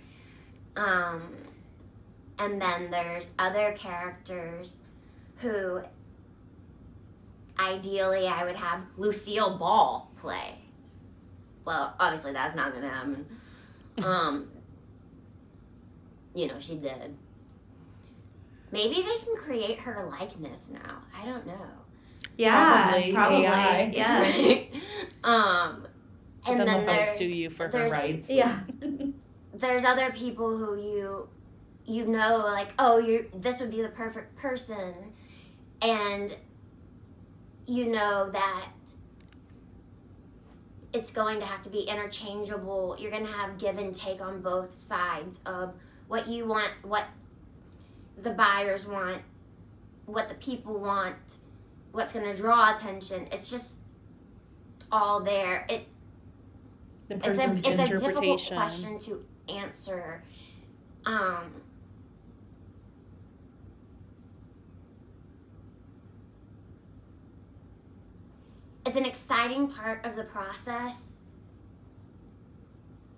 And then there's other characters who ideally I would have Lucille Ball play. Well, obviously that's not gonna happen. She did. Maybe they can create her likeness now. I don't know. Yeah, probably. AI. Yeah. And then they'll there's sue you for her rights. Yeah. There's other people who you know, like, this would be the perfect person, and you know that it's going to have to be interchangeable. You're going to have give and take on both sides of what you want, what the buyers want, what the people want, what's going to draw attention. It's just all there. It's a difficult question to answer. It's an exciting part of the process.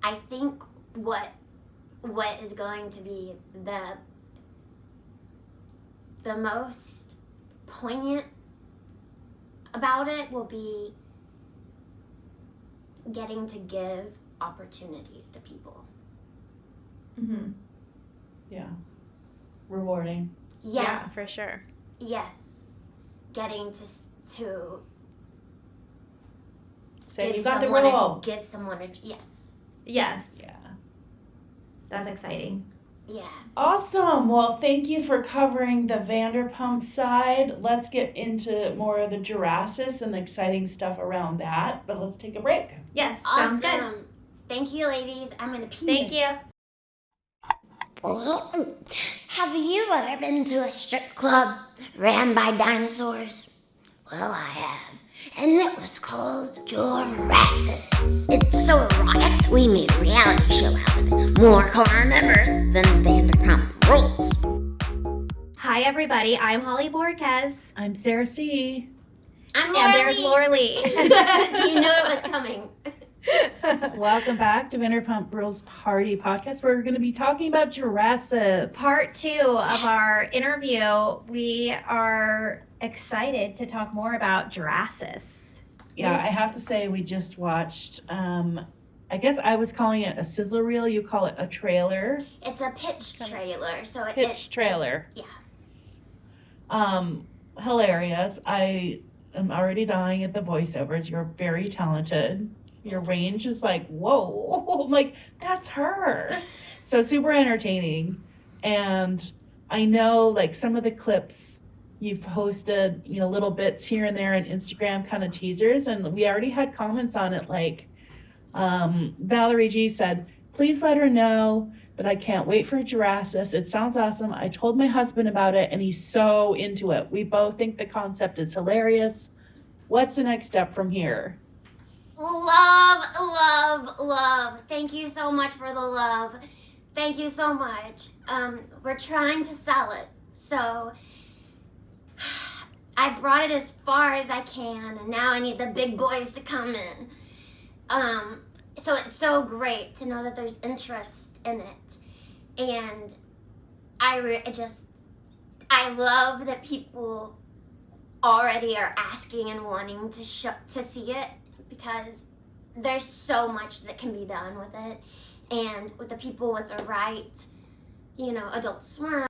I think what is going to be the most poignant about it will be getting to give opportunities to people. Mm-hmm. Yeah. Rewarding. Yes. Yeah, for sure. Yes. Getting to Say give you got the someone role. give someone a yes. Yes. Yeah. That's exciting. Yeah. Awesome. Well, thank you for covering the Vanderpump side. Let's get into more of the Jurasses and the exciting stuff around that. But let's take a break. Yes. Awesome. Sounds good. Thank you, ladies. I'm gonna pee. Thank you. Have you ever been to a strip club ran by dinosaurs? Well, I have. And it was called Jurasses. It's so erotic that we made a reality show out of it. More carnivorous than Vanderpump Rules. Hi, everybody. I'm Holly Borquez. I'm Sarah C. I'm And there's Laura-Leigh. Laura-Leigh. You knew it was coming. Welcome back to Vanderpump Rules Party Podcast. We're going to be talking about Jurasses. Part 2 of our interview. We are excited to talk more about Jurasses. Yeah, I have to say we just watched, I guess I was calling it a sizzle reel. You call it a trailer. It's a pitch trailer, so Pitch it's trailer. Just, yeah. Hilarious. I am already dying at the voiceovers. You're very talented. Your range is like, whoa, I'm like, that's her. So super entertaining. And I know like some of the clips you've posted, you know, little bits here and there on Instagram, kind of teasers. And we already had comments on it. Like Valerie G said, please let her know that I can't wait for Jurasses. It sounds awesome. I told my husband about it and he's so into it. We both think the concept is hilarious. What's the next step from here? Love, love, love. Thank you so much for the love. Thank you so much. We're trying to sell it. So I brought it as far as I can, and now I need the big boys to come in. So it's so great to know that there's interest in it. And I love that people already are asking and wanting to see it, because there's so much that can be done with it, and with the people with the right, you know, Adult Swim.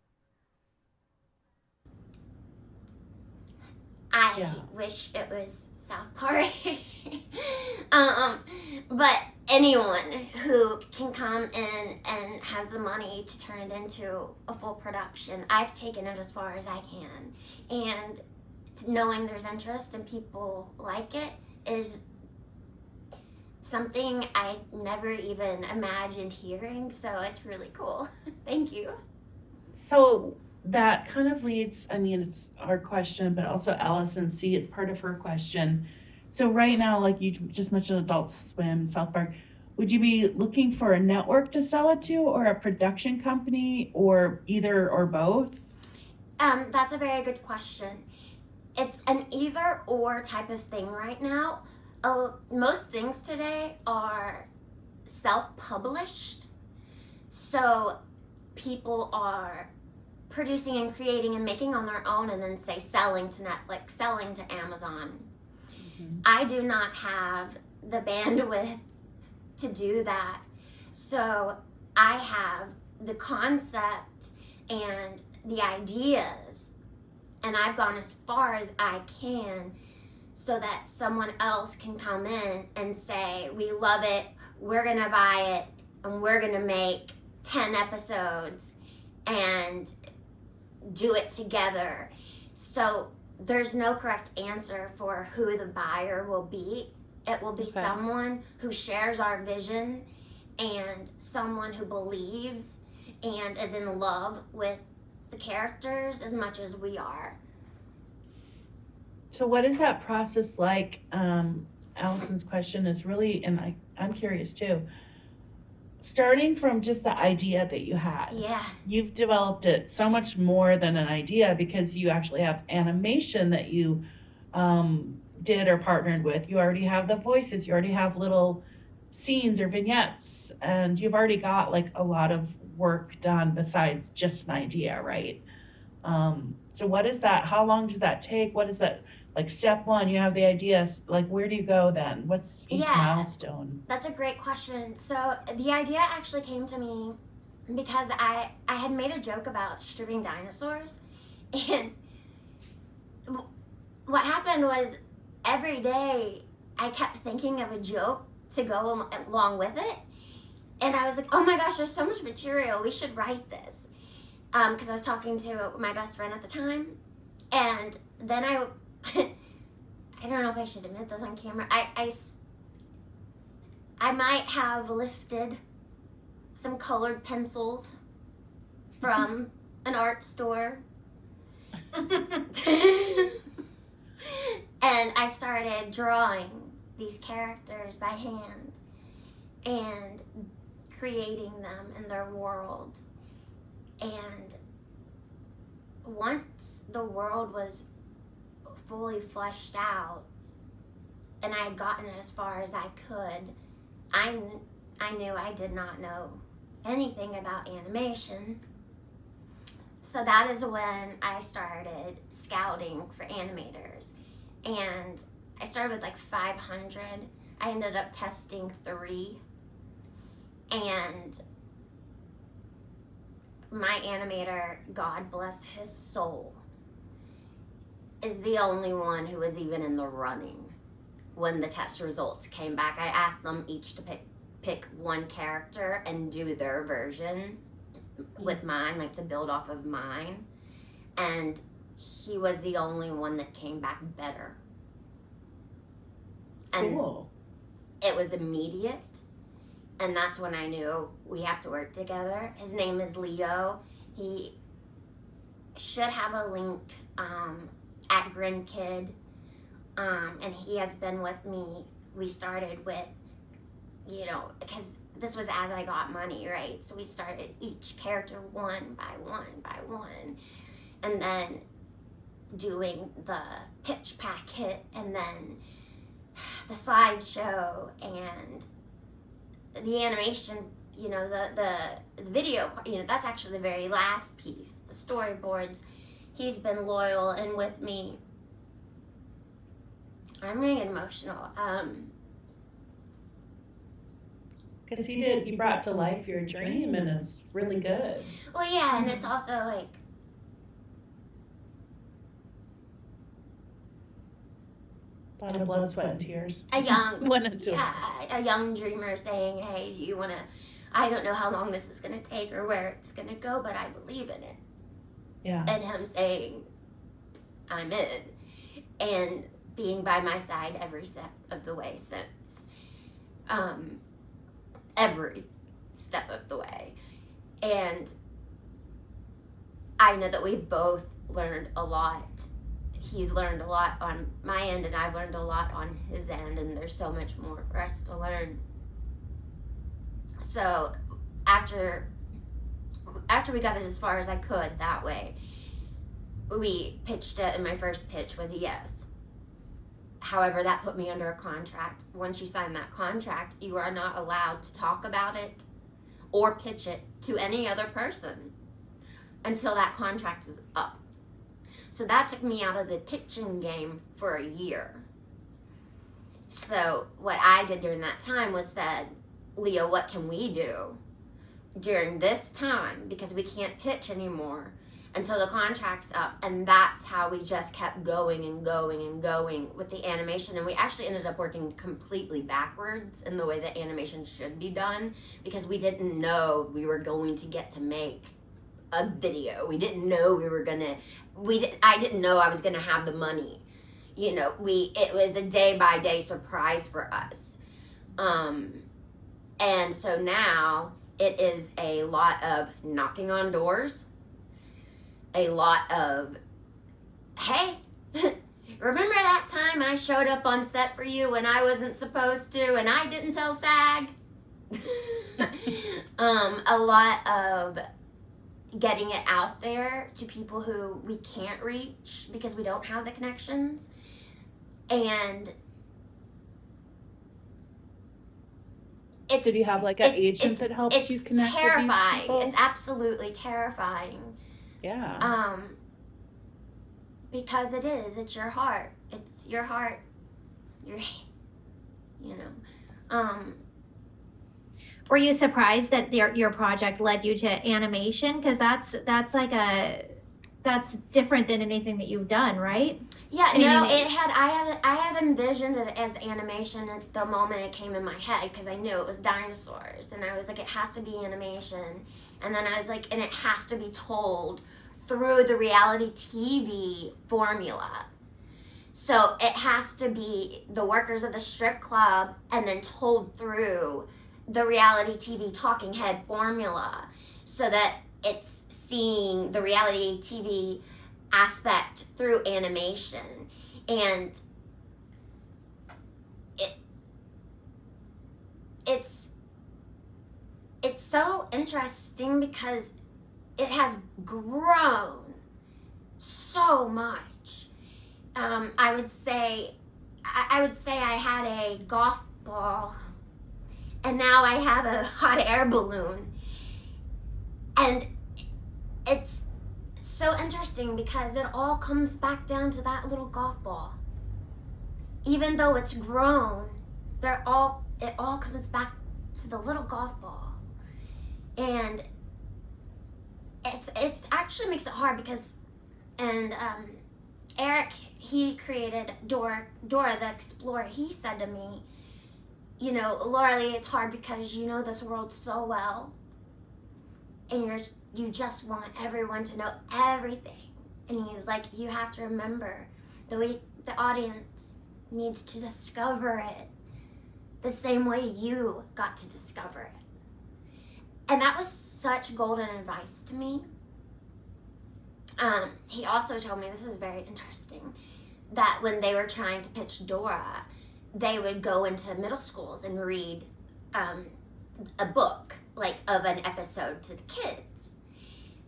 I wish it was South Park. But anyone who can come in and has the money to turn it into a full production, I've taken it as far as I can. And knowing there's interest and people like it is something I never even imagined hearing, so it's really cool. Thank you. So that kind of leads, I mean, it's our question, but also Allison C, it's part of her question. So right now, like you just mentioned Adult Swim, South Park, would you be looking for a network to sell it to, or a production company, or either or both? That's a very good question. It's an either or type of thing right now. Most things today are self-published, so people are producing and creating and making on their own, and then say selling to Netflix, selling to Amazon. Mm-hmm. I do not have the bandwidth to do that, so I have the concept and the ideas, and I've gone as far as I can so that someone else can come in and say, we love it, we're gonna buy it, and we're gonna make 10 episodes and do it together. So there's no correct answer for who the buyer will be. It will be someone who shares our vision and someone who believes and is in love with the characters as much as we are. So what is that process like? Allison's question is really, and I'm curious too. starting from just the idea that you had. Yeah. You've developed it so much more than an idea because you actually have animation that you did or partnered with. You already have the voices, you already have little scenes or vignettes, and you've already got like a lot of work done besides just an idea, right? So what is that? How long does that take? What is that? Like step one, you have the idea, like where do you go then? What's each milestone? That's a great question. So the idea actually came to me because I had made a joke about stripping dinosaurs, and what happened was every day I kept thinking of a joke to go along with it, and I was like, oh my gosh, there's so much material, we should write this, because I was talking to my best friend at the time, and then I don't know if I should admit this on camera. I might have lifted some colored pencils from an art store. And I started drawing these characters by hand and creating them in their world. And once the world was fully fleshed out and I had gotten as far as I could, I knew I did not know anything about animation. So that is when I started scouting for animators, and I started with like 500. I ended up testing 3, and my animator, God bless his soul, is the only one who was even in the running when the test results came back. I asked them each to pick one character and do their version with mine, like to build off of mine, and he was the only one that came back better. And cool. It was immediate, and that's when I knew we have to work together. His name is Leo. He should have a link at Grin Kid, and he has been with me. We started with, because this was as I got money, right? So we started each character one by one, and then doing the pitch packet, and then the slideshow, and the animation, the video, that's actually the very last piece, the storyboards. He's been loyal and with me. I'm really emotional. Because he brought to life your dream, and it's really good. Well, yeah, and it's also like, A lot of blood, sweat, and tears. A young, went into it. A young dreamer saying, hey, do you want to, I don't know how long this is going to take or where it's going to go, but I believe in it. Yeah. And him saying, I'm in. And being by my side every step of the way since. Every step of the way. And I know that we've both learned a lot. He's learned a lot on my end, and I've learned a lot on his end, and there's so much more for us to learn. So after we got it as far as I could that way, we pitched it, and my first pitch was a yes. However, that put me under a contract. Once you sign that contract, you are not allowed to talk about it or pitch it to any other person until that contract is up. So that took me out of the pitching game for a year. So what I did during that time was said, Leo, what can we do during this time? Because we can't pitch anymore until the contract's up. And that's how we just kept going and going and going with the animation. And we actually ended up working completely backwards in the way that animation should be done, because we didn't know we were going to get to make a video. We didn't know we were gonna, I didn't know I was gonna have the money. It was a day by day surprise for us. And so now it is a lot of knocking on doors, a lot of, hey, remember that time I showed up on set for you when I wasn't supposed to and I didn't tell SAG? a lot of getting it out there to people who we can't reach because we don't have the connections. And so do you have like an agent that helps you connect terrifying. with these people? It's absolutely terrifying. Yeah. Because it's your heart. It's your heart. Were you surprised that your project led you to animation? Because that's different than anything that you've done, right? Yeah, I had envisioned it as animation at the moment it came in my head because I knew it was dinosaurs, and I was like, it has to be animation. And then I was like, and it has to be told through the reality TV formula. So it has to be the workers of the strip club and then told through the reality TV talking head formula, so that it's seeing the reality TV aspect through animation. And it's so interesting because it has grown so much. I would say I had a golf ball, and now I have a hot air balloon. And it's so interesting because it all comes back down to that little golf ball. Even though it's grown, it all comes back to the little golf ball. And it's actually makes it hard because, Eric, he created Dora the Explorer. He said to me, Laura-Leigh, it's hard because you know this world so well, and you just want everyone to know everything. And he was like, you have to remember the audience needs to discover it the same way you got to discover it. And that was such golden advice to me. He also told me, this is very interesting, that when they were trying to pitch Dora, they would go into middle schools and read a book, like of an episode to the kids.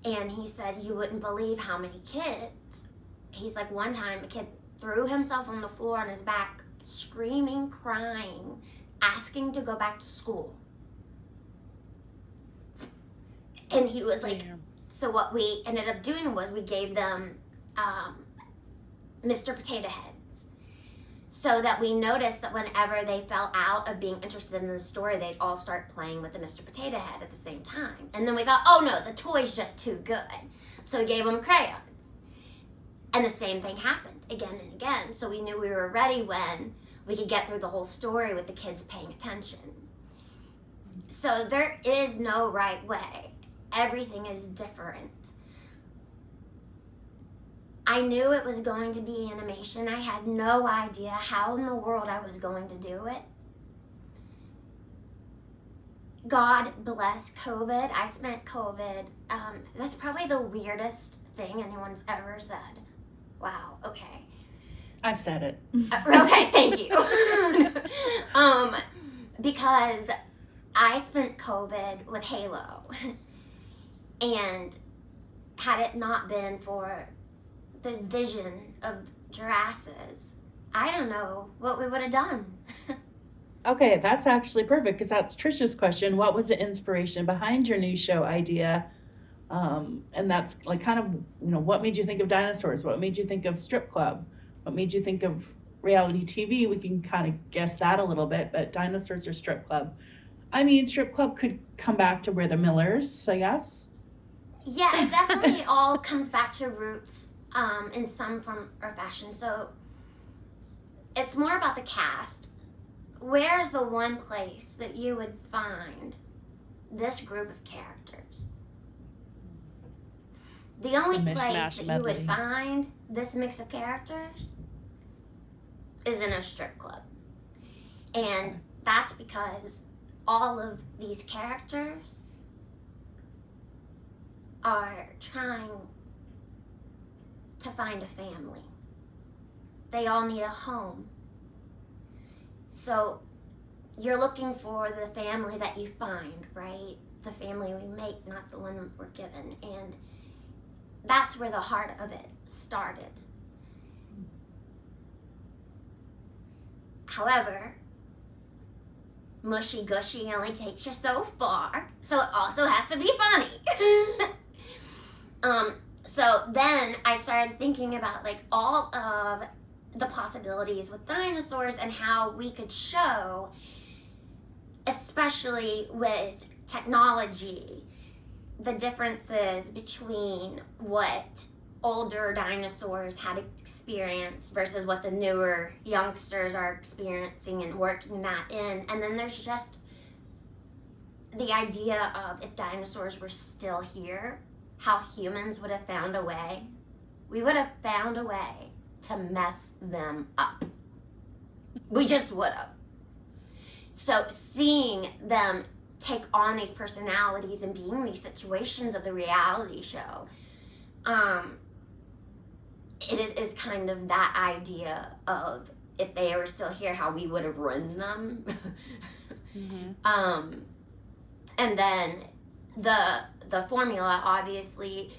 And he said, you wouldn't believe how many kids. He's like, one time a kid threw himself on the floor on his back, screaming, crying, asking to go back to school. And he was like, so what we ended up doing was we gave them Mr. Potato Heads, so that we noticed that whenever they fell out of being interested in the story, they'd all start playing with the Mr. Potato Head at the same time. And then we thought, oh no, the toy's just too good. So we gave them crayons. And the same thing happened again and again. So we knew we were ready when we could get through the whole story with the kids paying attention. So there is no right way. Everything is different. I knew it was going to be animation. I had no idea how in the world I was going to do it. God bless COVID. I spent COVID. That's probably the weirdest thing anyone's ever said. Wow, okay. I've said it. Okay, thank you. Because I spent COVID with Halo. And had it not been for the vision of Jurasses, I don't know what we would have done. Okay, that's actually perfect because that's Trisha's question. What was the inspiration behind your new show idea? And that's like kind of, what made you think of dinosaurs? What made you think of strip club? What made you think of reality TV? We can kind of guess that a little bit, but dinosaurs or strip club? I mean, strip club could come back to We're the Millers, I guess. Yeah, it definitely all comes back to roots in some form or fashion. So it's more about the cast. Where's the one place that you would find this group of characters? The only place that you would find this mix of characters is in a strip club. And that's because all of these characters are trying to find a family. They all need a home. So you're looking for the family that you find, right? The family we make, not the one that we're given. And that's where the heart of it started. However, mushy gushy only takes you so far, so it also has to be funny. So then I started thinking about like all of the possibilities with dinosaurs and how we could show, especially with technology, the differences between what older dinosaurs had experienced versus what the newer youngsters are experiencing and working that in. And then there's just the idea of if dinosaurs were still here, how humans would have found a way. We would have found a way to mess them up. We just would have. So seeing them take on these personalities and being in these situations of the reality show, it is kind of that idea of if they were still here, how we would have ruined them. Mm-hmm. And then the formula, obviously.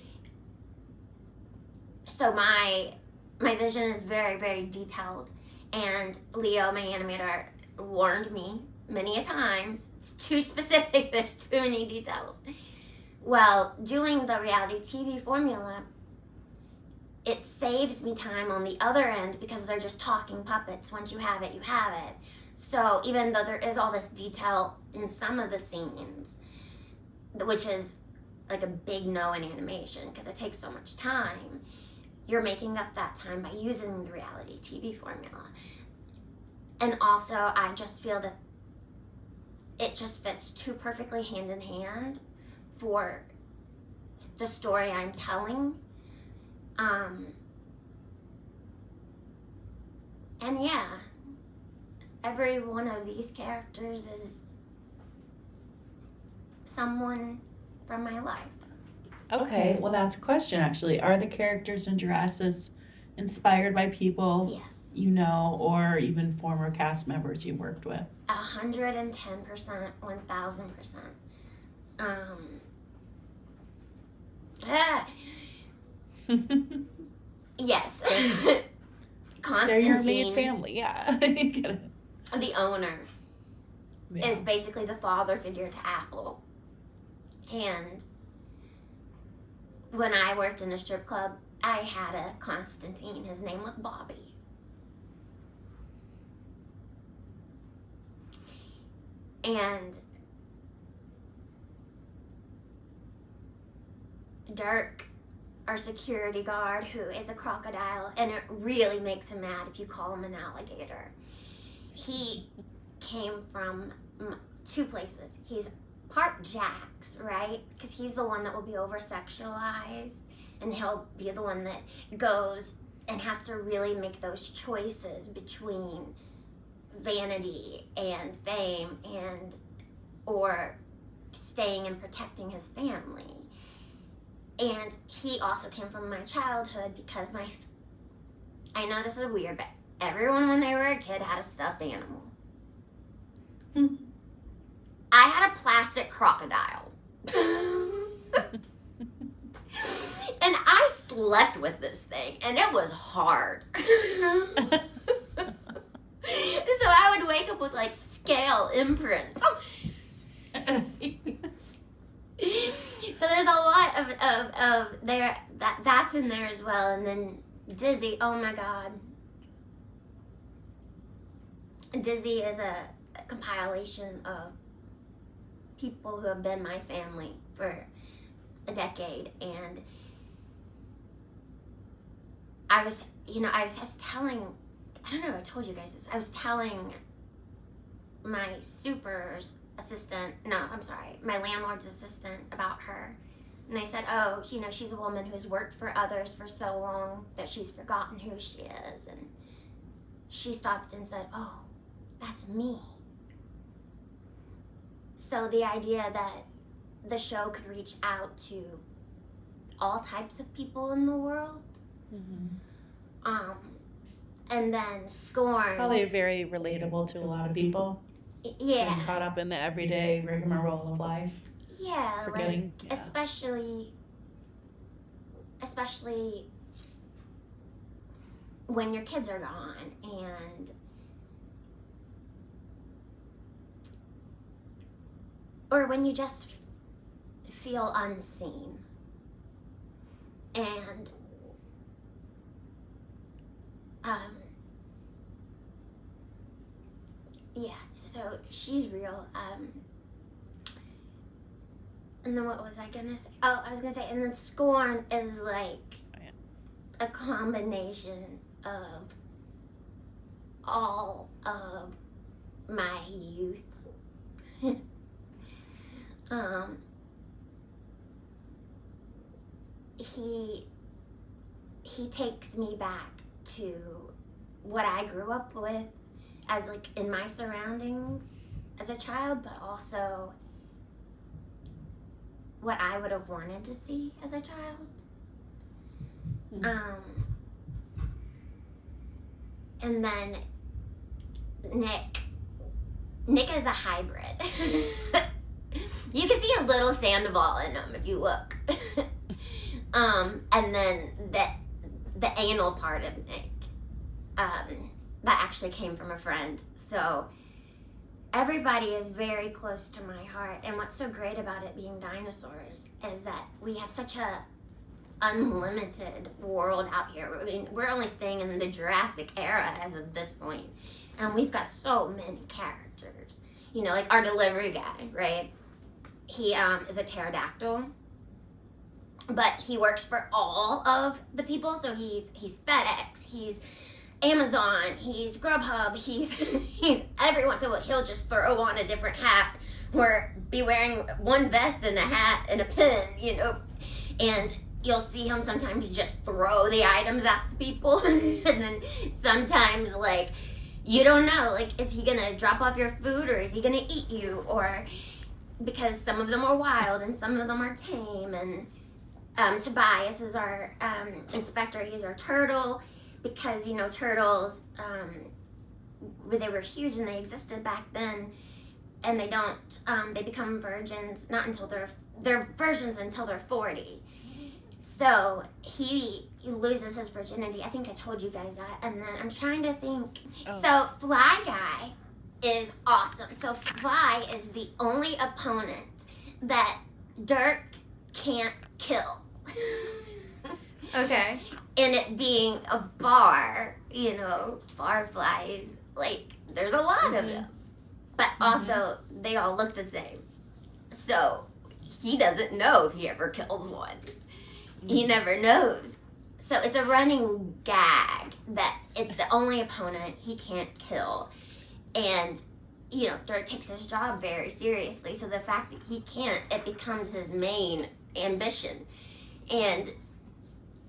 So my vision is very, very detailed, and Leo, my animator, warned me many a times. It's too specific. There's too many details. Well, doing the reality TV formula, it saves me time on the other end because they're just talking puppets. Once you have it, you have it. So even though there is all this detail in some of the scenes, which is like a big no in animation because it takes so much time, you're making up that time by using the reality TV formula. And also, I just feel that it just fits too perfectly hand in hand for the story I'm telling. And yeah, every one of these characters is someone from my life. Okay, well that's a question actually. Are the characters in Jurasses inspired by people Yes. you know, or even former cast members you worked with? 110%, 1000%. Yes. They're your Constantine, main family, yeah. the owner, Yeah. is basically the father figure to Apple. And when I worked in a strip club, I had a Constantine. His name was Bobby. And Dirk, our security guard, who is a crocodile, and it really makes him mad if you call him an alligator. He came from two places. He's part Jax, right? Because he's the one that will be over-sexualized, and he'll be the one that goes and has to really make those choices between vanity and fame and or staying and protecting his family. And he also came from my childhood because I know this is weird, but everyone when they were a kid had a stuffed animal. I had a plastic crocodile. And I slept with this thing, and it was hard. So I would wake up with like scale imprints. So there's a lot of there that's in there as well. And then Dizzy, oh my God. Dizzy is a compilation of people who have been my family for a decade. And I was just telling, I don't know if I told you guys this, I was telling my my landlord's assistant about her. And I said, oh, she's a woman who's worked for others for so long that she's forgotten who she is. And she stopped and said, oh, that's me. So the idea that the show could reach out to all types of people in the world. Mm-hmm. And then Scorn. It's probably very relatable to a lot of people. getting caught up in the everyday rigmarole of life. Yeah, Forgetting, like especially when your kids are gone and or when you just feel unseen. And yeah, so she's real. And then what was I gonna say? Oh, I was gonna say, and then Scorn is like a combination of all of my youth. He takes me back to what I grew up with as like in my surroundings as a child, but also what I would have wanted to see as a child. And then Nick is a hybrid. You can see a little Sandoval in him if you look. And then the anal part of Nick, that actually came from a friend. So everybody is very close to my heart. And what's so great about it being dinosaurs is that we have such a unlimited world out here. I mean, we're only staying in the Jurassic era as of this point, and we've got so many characters. You know, like our delivery guy, right? He is a pterodactyl, but he works for all of the people. So he's FedEx, he's Amazon, he's Grubhub, he's everyone. So he'll just throw on a different hat, or be wearing one vest and a hat and a pin, you know, and you'll see him sometimes just throw the items at the people. And then sometimes, like, you don't know, like, is he gonna drop off your food or is he gonna eat you? Or because some of them are wild and some of them are tame. And Tobias is our inspector. He's our turtle, because, you know, turtles, they were huge and they existed back then, and they don't, they become virgins not until they're virgins until they're 40. So he loses his virginity. I think I told you guys that. And then I'm trying to think. Oh. So Fly Guy is awesome. So Fly is the only opponent that Dirk can't kill. Okay. And it being a bar, you know, barflies, like, there's a lot of them. But also, they all look the same. So he doesn't know if he ever kills one. He never knows. So it's a running gag that it's the only opponent he can't kill. And, you know, Dirk takes his job very seriously. So the fact that he can't, it becomes his main ambition and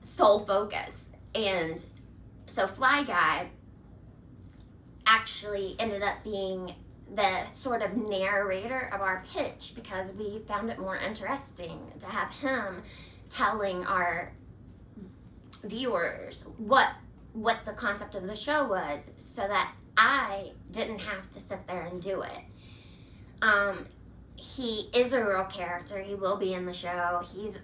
sole focus. And so Fly Guy actually ended up being the sort of narrator of our pitch, because we found it more interesting to have him telling our viewers what the concept of the show was, so that I didn't have to sit there and do it. He is a real character. He will be in the show. He's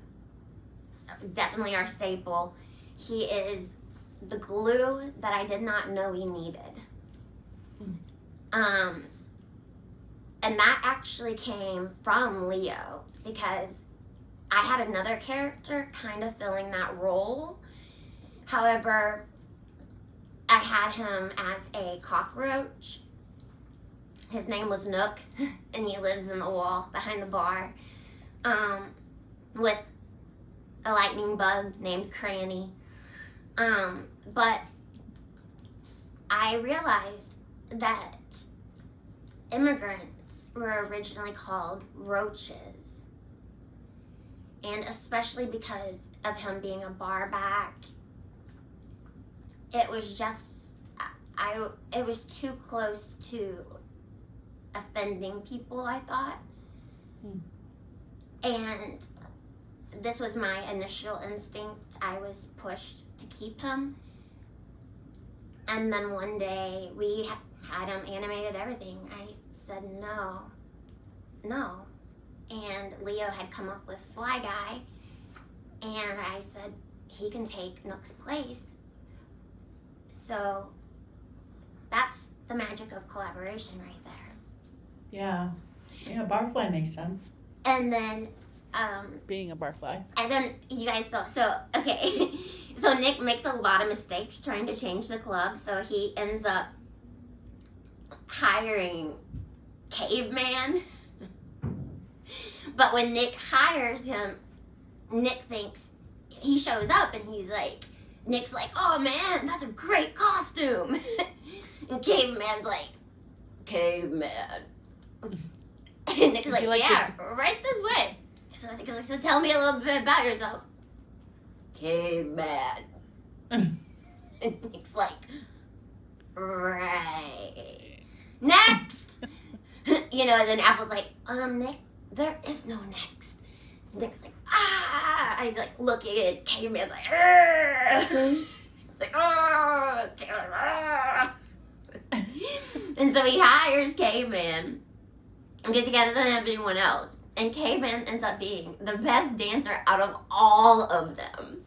definitely our staple. He is the glue that I did not know we needed. And that actually came from Leo, because I had another character kind of filling that role. However, I had him as a cockroach. His name was Nook, and he lives in the wall behind the bar, with a lightning bug named Cranny. But I realized that immigrants were originally called roaches. And especially because of him being a barback, it was just, it was too close to offending people, I thought. And this was my initial instinct. I was pushed to keep him. And then one day we had him animated, everything. I said, no. And Leo had come up with Fly Guy, and I said, he can take Nook's place. So that's the magic of collaboration right there. Yeah, barfly makes sense. And then being a barfly. And then you guys saw, so okay. So Nick makes a lot of mistakes trying to change the club, so he ends up hiring Caveman. But when Nick hires him, Nick thinks, he shows up and he's like, Nick's like, oh man, that's a great costume. And Caveman's like, Caveman. And Nick's like, yeah, right this way. So tell me a little bit about yourself. Caveman. And Nick's like, right. Next! And then Apple's like, Nick, there is no next. And Nick's like, ah! And he's like looking at Caveman's like, he's like, oh, Caveman, ah! And so he hires Caveman because he doesn't have anyone else. And Caveman ends up being the best dancer out of all of them.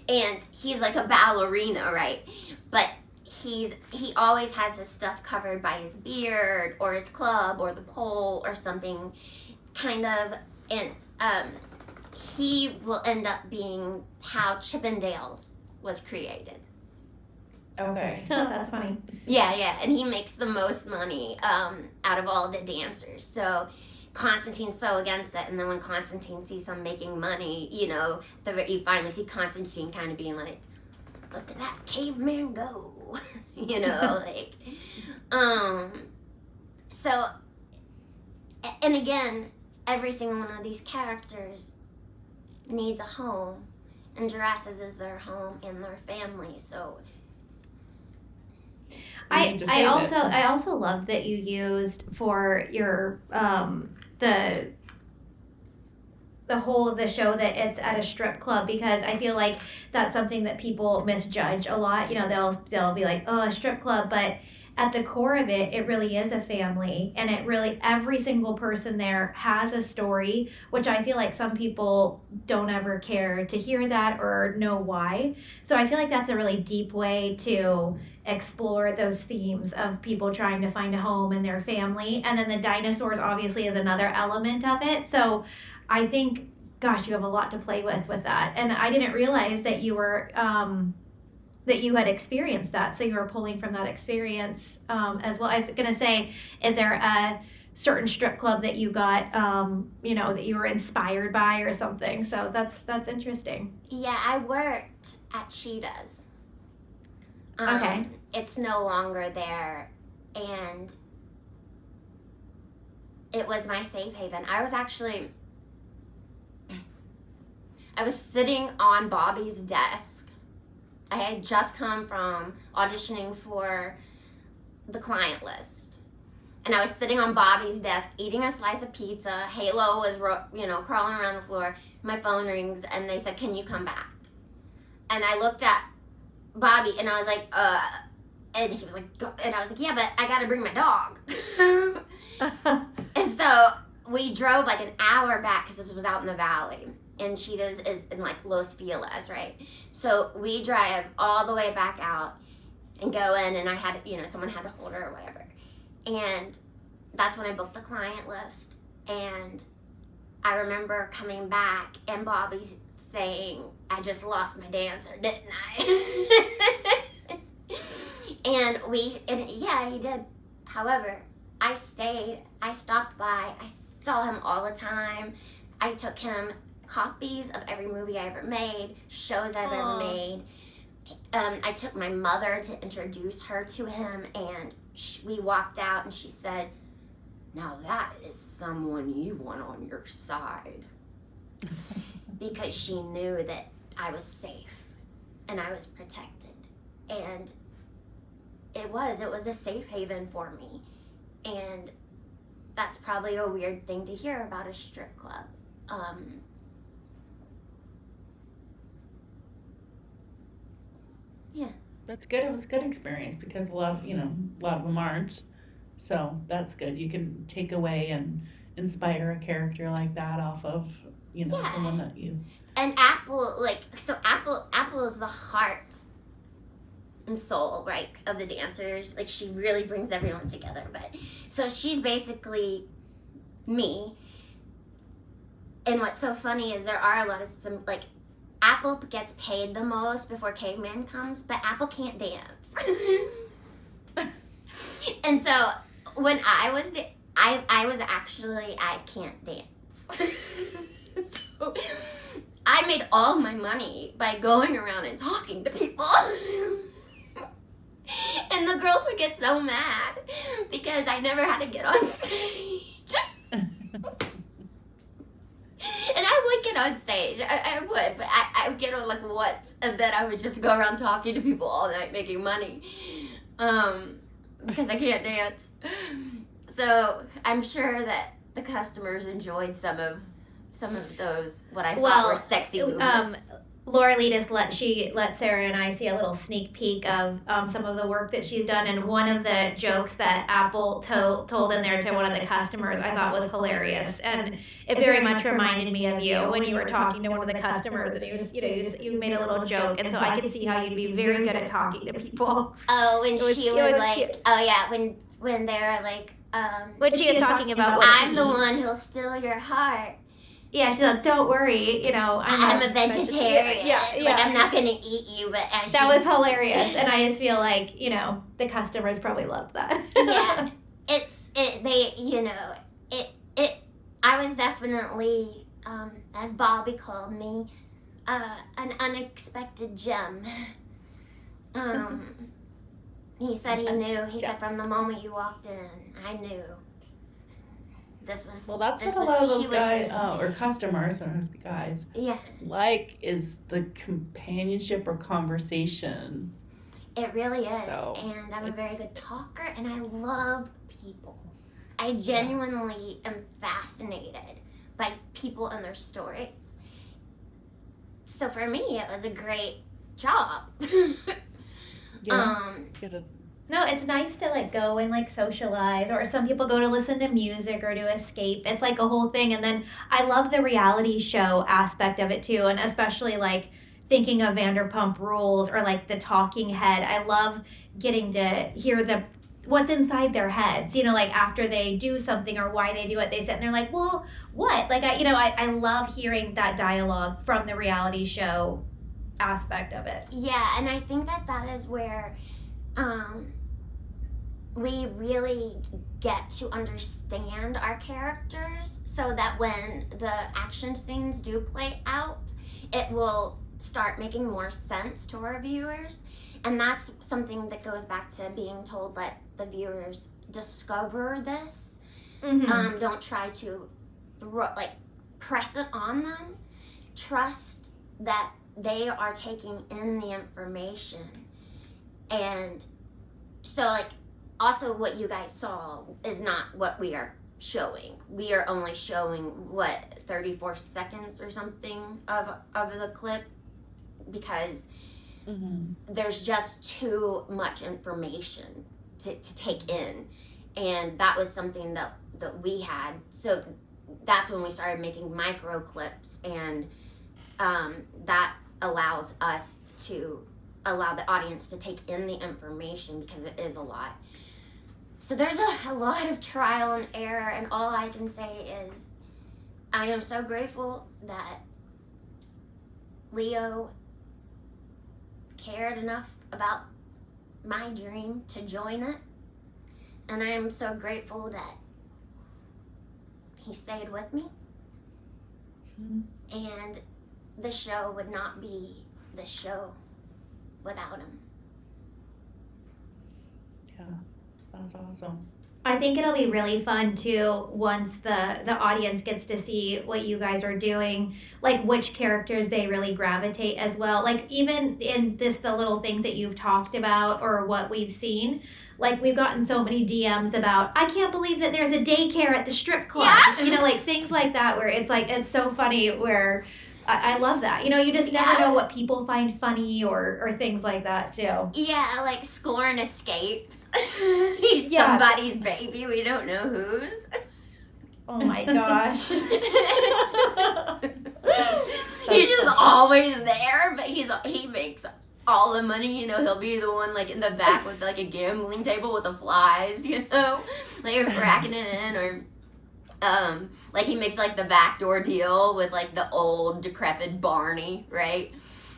And he's like a ballerina, right? But he always has his stuff covered by his beard or his club or the pole or something kind of. And he will end up being how Chippendales was created. Okay. That's funny. Yeah. And he makes the most money out of all the dancers. So Constantine's so against it, and then when Constantine sees him making money, you finally see Constantine kind of being like, look at that caveman go. So, and again, every single one of these characters needs a home, and Jurasses is their home and their family, so I also love that you used for your the whole of the show that it's at a strip club, because I feel like that's something that people misjudge a lot. They'll be like, oh, a strip club, but at the core of it, it really is a family, and it really, every single person there has a story, which I feel like some people don't ever care to hear that or know why. So I feel like that's a really deep way to explore those themes of people trying to find a home in their family. And then the dinosaurs obviously is another element of it. So I think, gosh, you have a lot to play with that. And I didn't realize that you were that you had experienced that, so you were pulling from that experience as well. I was gonna say, is there a certain strip club that you got that you were inspired by or something? So that's interesting. Yeah, I worked at Cheetah's. Okay. It's no longer there, and it was my safe haven. I was sitting on Bobby's desk. I had just come from auditioning for the client list. And I was sitting on Bobby's desk eating a slice of pizza. Halo was, crawling around the floor. My phone rings and they said, can you come back? And I looked at Bobby and I was like, and he was like, go. And I was like, yeah, but I got to bring my dog. And so we drove like an hour back because this was out in the valley. And Cheetah's is in like Los Feliz, right? So we drive all the way back out and go in, and I had, someone had to hold her or whatever. And that's when I booked the client list. And I remember coming back and Bobby saying, I just lost my dancer, didn't I? and yeah, he did. However, I stayed, I stopped by, I saw him all the time. I took him copies of every movie I ever made, shows I've ever made. I took my mother to introduce her to him, and we walked out and she said, now that is someone you want on your side. Because she knew that I was safe and I was protected. And it was a safe haven for me. And that's probably a weird thing to hear about a strip club. Yeah. That's good. It was a good experience because a lot of them aren't. So that's good. You can take away and inspire a character like that off of, someone that you... And Apple, Apple is the heart and soul, right, of the dancers. Like, she really brings everyone together. But so she's basically me. And what's so funny is there are a lot of Apple gets paid the most before Caveman comes, but Apple can't dance. And so when I was I can't dance. So I made all my money by going around and talking to people. And the girls would get so mad because I never had to get on stage. And I would get on stage, I would, but I would get on once, and then I would just go around talking to people all night making money, because I can't dance. So I'm sure that the customers enjoyed some of those, what I thought were sexy movements. Laura-Leigh just let Sarah and I see a little sneak peek of some of the work that she's done, and one of the jokes that Apple told in there to one of the customers I thought was hilarious, and it very much reminded me of you when you were talking to one of the customers, and you made a little joke, and so I could see how you'd be very good at talking to people. Oh, when she was like, cute. Oh yeah, when they're like, when she is talking about what I'm the one who'll steal your heart. Yeah, she's like, don't worry, I'm a vegetarian. Yeah. Like, I'm not going to eat you, but that was hilarious. And I just feel like, the customers probably loved that. Yeah. I was definitely, as Bobby called me, an unexpected gem. He said he knew. He said from the moment you walked in, I knew. This was that's what a lot of those guys or customers or guys is the companionship or conversation. It really is. And I'm a very good talker, and I love people. I genuinely am fascinated by people and their stories. So for me, it was a great job. No, it's nice to go and socialize, or some people go to listen to music or to escape. It's a whole thing. And then I love the reality show aspect of it too, and especially thinking of Vanderpump Rules or the talking head. I love getting to hear what's inside their heads, after they do something or why they do it. They sit and they're like, well, what? I love hearing that dialogue from the reality show aspect of it. Yeah, and I think that is where we really get to understand our characters, so that when the action scenes do play out, it will start making more sense to our viewers. And that's something that goes back to being told, let the viewers discover this. Mm-hmm. Don't try to press it on them. Trust that they are taking in the information. And so also what you guys saw is not what we are showing. We are only showing 34 seconds or something of the clip, because there's just too much information to take in. And that was something that we had. So that's when we started making micro clips, and that allows us to allow the audience to take in the information, because it is a lot. So there's a lot of trial and error, and all I can say is I am so grateful that Leo cared enough about my dream to join it, and I am so grateful that he stayed with me. And the show would not be the show without him. Yeah, that's awesome. I think it'll be really fun too once the audience gets to see what you guys are doing, which characters they really gravitate as well. Even in the little things that you've talked about or what we've seen, we've gotten so many DMs about, I can't believe that there's a daycare at the strip club. Yeah. Things like that, where it's so funny, where I love that. You just never know what people find funny or things like that too. Yeah, Scorn escapes. He's somebody's baby. We don't know whose. Oh my gosh. He's just always there, but he makes all the money. You know, he'll be the one like in the back with like a gambling table with the flies. You know, like you're racking it in, or like he makes like the backdoor deal with like the old decrepit Barney, right?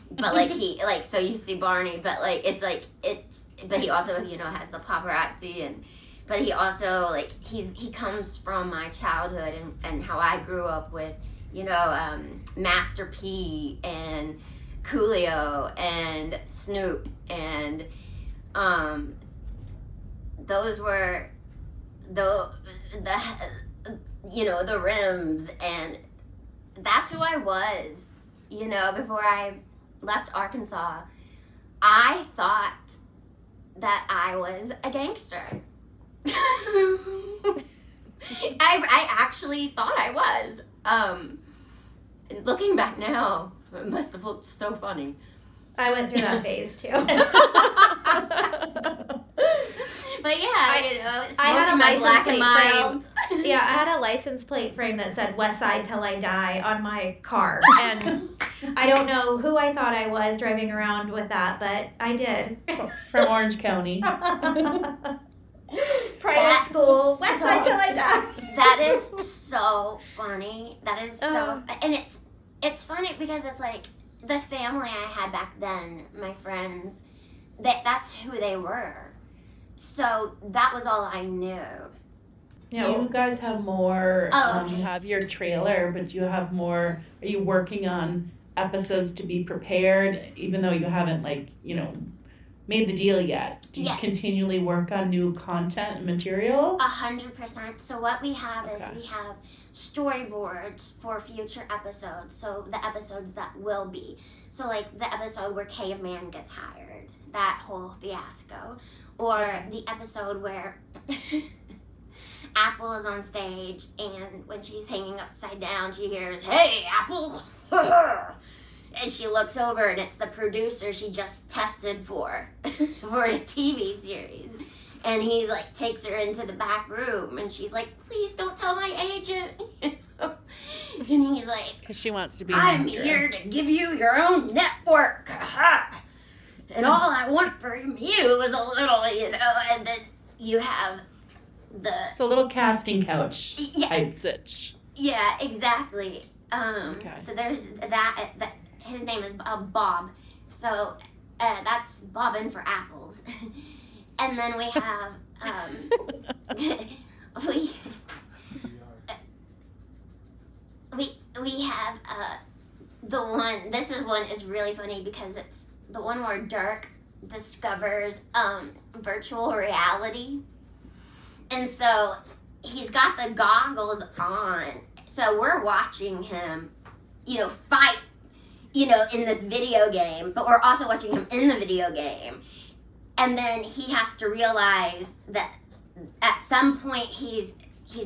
But like he like, so you see Barney, but like but he also, you know, has the paparazzi, but he also like he comes from my childhood and how I grew up with, you know, Master P and Coolio and Snoop, and those were the you know, the rims, and that's who I was, you know, before I left Arkansas. I thought that I was a gangster. I actually thought I was. Looking back now, it must have looked so funny. I went through that phase too. But yeah, you know, I had a my license black and plate mild. Yeah, I had a license plate frame that said West Side Till I Die on my car. And I don't know who I thought I was driving around with that, but I did. From Orange County. Private school, West Side Till I Die. That is so funny. That is so, and it's funny because it's like the family I had back then, my friends, that's who they were. So that was all I knew. Do you guys have more? Okay. You have your trailer, but do you have more? Are you working on episodes to be prepared, even though you haven't, like, you know, made the deal yet? Do you continually work on new content and material? 100%. So what we have is we have storyboards for future episodes. So the episodes that will be. So like the episode where Caveman gets hired, that whole fiasco. Or the episode where Apple is on stage, and when she's hanging upside down, she hears, "Hey, Apple!" And she looks over, and it's the producer she just tested for a TV series. And he's like, takes her into the back room, and she's like, "Please don't tell my agent." And he's like, because she wants to be "I'm here to give you your own network. And all I want from you is a little, you know," and then you have So a little casting couch type sitch. Yeah, exactly. So there's that his name is Bob. So that's bobbing for apples. And then we have we have the one. This one is really funny because it's the one where Dirk discovers virtual reality. And so he's got the goggles on. So we're watching him, you know, fight, you know, in this video game, but we're also watching him in the video game. And then he has to realize that at some point he's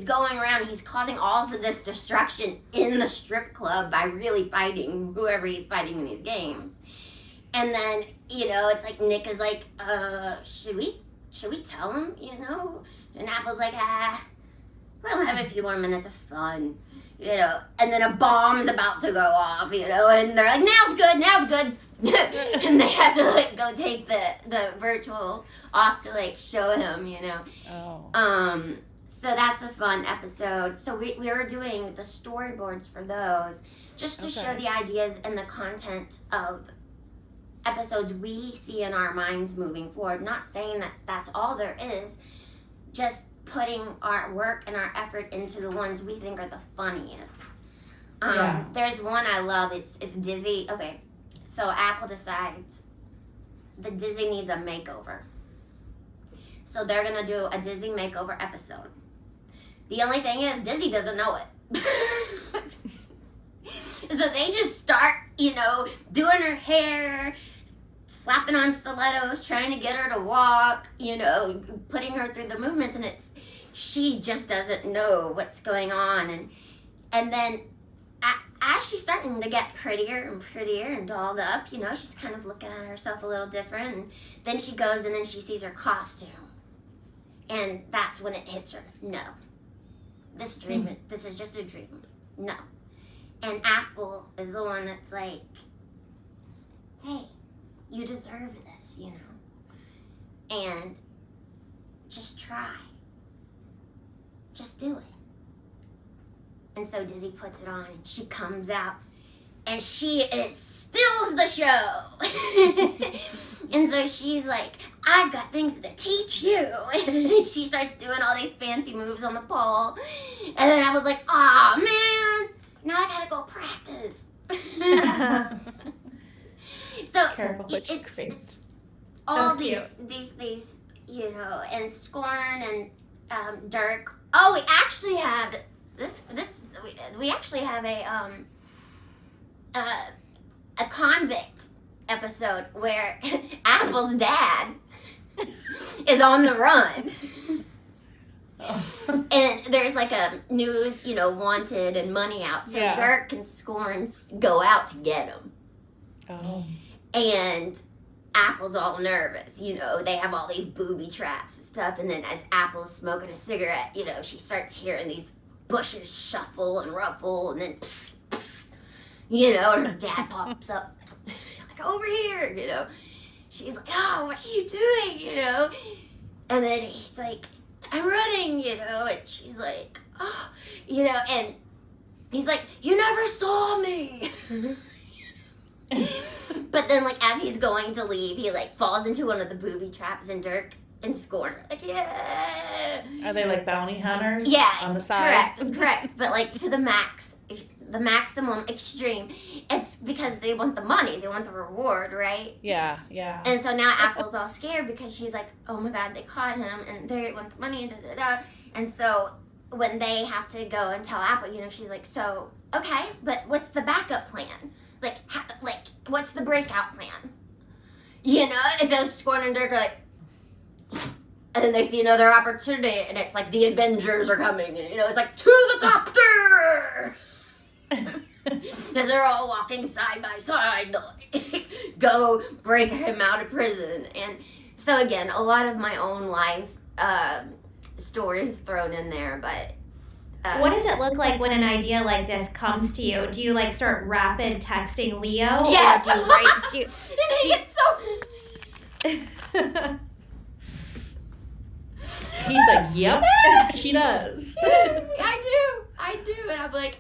going around, he's causing all of this destruction in the strip club by really fighting whoever he's fighting in these games. And then, you know, it's like Nick is like, should we tell him, you know? And Apple's like, let him have a few more minutes of fun, you know? And then a bomb's about to go off, you know? And they're like, now's good. And they have to, like, go take the virtual off to, like, show him, you know? So that's a fun episode. So we were doing the storyboards for those just to show the ideas and the content of episodes we see in our minds moving forward. Not saying that that's all there is, just putting our work and our effort into the ones we think are the funniest. There's one I love. It's Dizzy. Okay, so Apple decides the Dizzy needs a makeover. So they're gonna do a Dizzy makeover episode. The only thing is Dizzy doesn't know it. So they just start, you know, doing her hair, slapping on stilettos, trying to get her to walk, you know, putting her through the movements, and she just doesn't know what's going on. And then as she's starting to get prettier and prettier and dolled up, you know, she's kind of looking at herself a little different. And then she goes and then she sees her costume. And that's when it hits her. No. This is just a dream. No. And Apple is the one that's like, hey, you deserve this, you know? And just try. Just do it. And so Dizzy puts it on and she comes out and she steals the show. And so she's like, I've got things to teach you. And she starts doing all these fancy moves on the pole. And then I was like, aw, man, now I gotta go practice. So Careful what you create. it's all these, you know, and Scorn and Dirk. Oh, we actually have we actually have a convict episode where Apple's dad is on the run. And there's like a news, you know, wanted and money out. So Dirk and Scorn go out to get him. Oh. And Apple's all nervous, you know, they have all these booby traps and stuff. And then as Apple's smoking a cigarette, you know, she starts hearing these bushes shuffle and ruffle. And then, psst, psst, you know, and her dad pops up, like, over here, you know. She's like, oh, what are you doing, you know? And then he's like, I'm running, you know. And she's like, oh, you know. And he's like, you never saw me. But then, like, as he's going to leave, he, like, falls into one of the booby traps, and Dirk and Scorn are like, yeah. Are they like bounty hunters? Yeah. On the side? Correct. But, like, to the maximum extreme. It's because they want the money. They want the reward, right? Yeah. And so now Apple's all scared because she's like, oh, my God, they caught him, and they want the money, da-da-da. And so when they have to go and tell Apple, you know, she's like, so, okay, but what's the backup plan? Like, what's the breakout plan? You know? And so Scorn and Dirk are like, and then they see another opportunity, and it's like the Avengers are coming, and, you know, it's like, to the copter! As they're all walking side by side to, like, go break him out of prison. And so, again, a lot of my own life stories thrown in there, but... what does it look like when an idea like this comes to you? Do you like start rapid texting Leo? Yes. Or do you write? And he gets so. He's like, yep, she does. I do, and I'm like,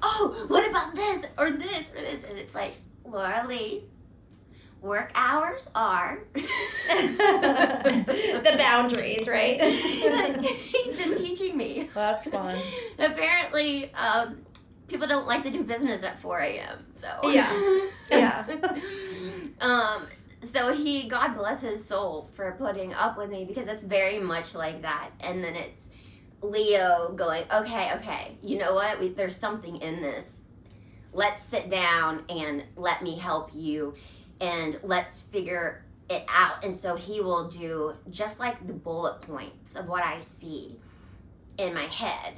oh, what about this or this or this? And it's like, Laura-Leigh, work hours are the boundaries, right? He's been teaching me. Well, that's fun. Apparently, people don't like to do business at 4 a.m. So yeah. So he, God bless his soul for putting up with me, because it's very much like that. And then it's Leo going, okay, you know what? There's something in this. Let's sit down and let me help you, and let's figure it out. And so he will do just like the bullet points of what I see in my head.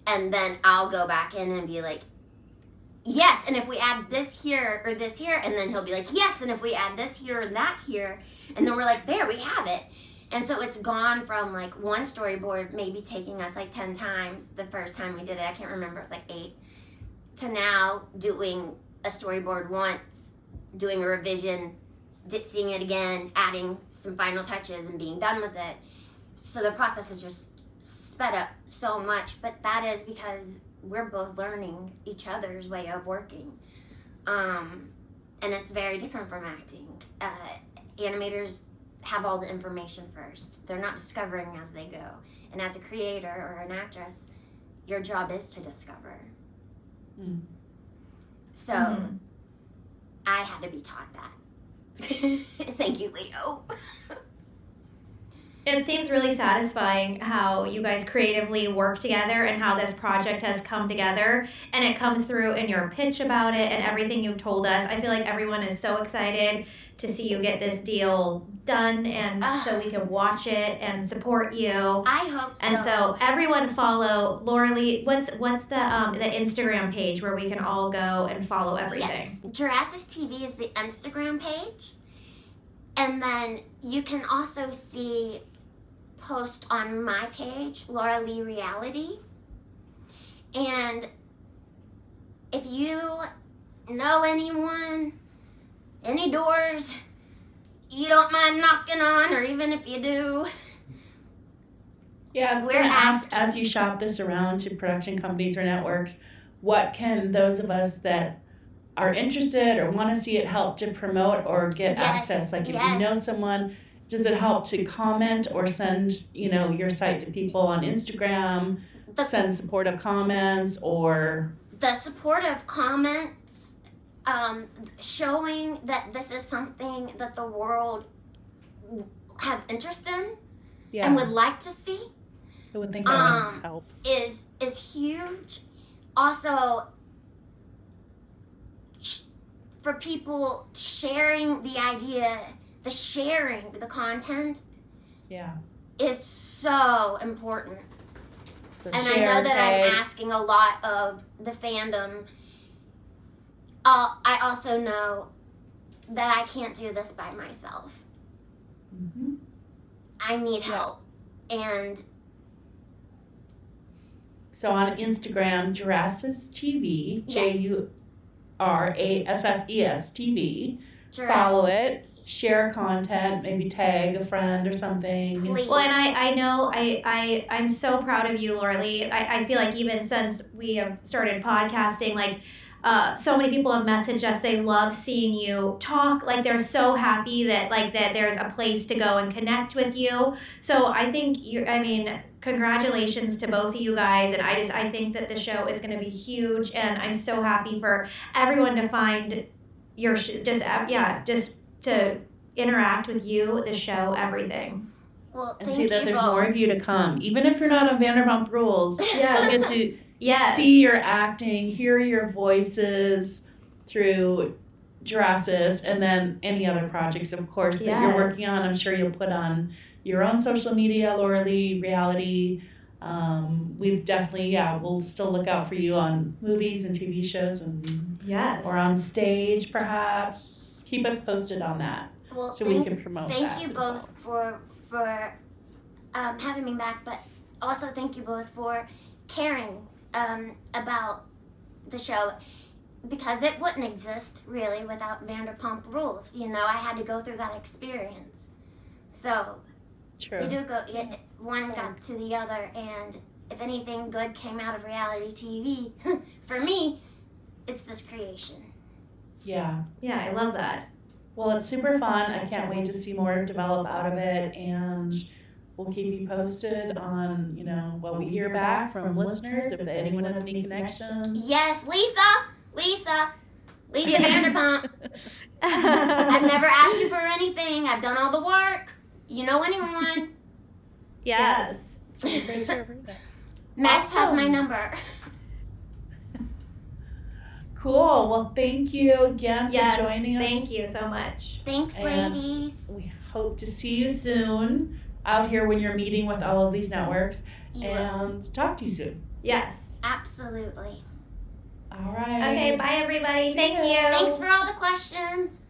And then I'll go back in and be like, yes, and if we add this here or this here, and then he'll be like, yes, and if we add this here and that here, and then we're like, there, we have it. And so it's gone from like one storyboard maybe taking us like 10 times the first time we did it, I can't remember, it was like 8, to now doing a storyboard once, doing a revision, seeing it again, adding some final touches and being done with it. So the process is just sped up so much, but that is because we're both learning each other's way of working. And it's very different from acting. Animators have all the information first. They're not discovering as they go. And as a creator or an actress, your job is to discover. Mm. So I had to be taught that. Thank you, Leo. It seems really satisfying how you guys creatively work together and how this project has come together, and it comes through in your pitch about it and everything you've told us. I feel like everyone is so excited to see you get this deal done, and so we can watch it and support you. I hope so. And so everyone follow Laura-Leigh. What's the Instagram page where we can all go and follow everything? Yes. JurassesTv is the Instagram page. And then you can also see post on my page, Laura-Leigh Reality. And if you know anyone, any doors you don't mind knocking on, or even if you do. Yeah, I was going to ask, as you shop this around to production companies or networks, what can those of us that are interested or want to see it help to promote or get access? Like if you know someone, does it help to comment or send, your site to people on Instagram, send supportive comments or... The supportive comments, showing that this is something that the world has interest in and would like to see. I would think that would help. Is huge. Also, for people sharing the idea, the content is so important. So and I know that I'm asking a lot of the fandom. I also know that I can't do this by myself. Mm-hmm. I need help. And so on Instagram, JurassesTv, JURASSES TV. Follow it, share content, maybe tag a friend or something. Please. Well, and I know I'm so proud of you, Laura-Leigh. I feel like even since we have started podcasting, like so many people have messaged us. They love seeing you talk. Like they're so happy that there's a place to go and connect with you. So I think congratulations to both of you guys. And I think that the show is going to be huge. And I'm so happy for everyone to find your just to interact with you, the show, everything. Well, and see that there's more of you to come. Even if you're not on Vanderpump Rules, you'll get to see your acting, hear your voices through Jurasses, and then any other projects, of course, that you're working on. I'm sure you'll put on your own social media, Laura-Leigh Reality. We've definitely, we'll still look out for you on movies and TV shows and or on stage, perhaps. Keep us posted on that so we can promote that. Thank you both for having me back, but also thank you both for caring about the show, because it wouldn't exist really without Vanderpump Rules. I had to go through that experience. So we do go, one got to the other, and if anything good came out of reality TV, for me, it's this creation. Yeah, I love that. Well, it's super fun. I can't wait to see more develop out of it, and we'll keep you posted on, what we hear back from listeners, if anyone has any connections. Yes, Lisa Vanderpump. I've never asked you for anything. I've done all the work. You know anyone? Yes. Max has my number. Cool. Well, thank you again for joining us. Thank you so much. Thanks, ladies. We hope to see you soon out here when you're meeting with all of these networks and talk to you soon. Yes. Absolutely. All right. Okay, bye everybody. Thank you. Thanks for all the questions.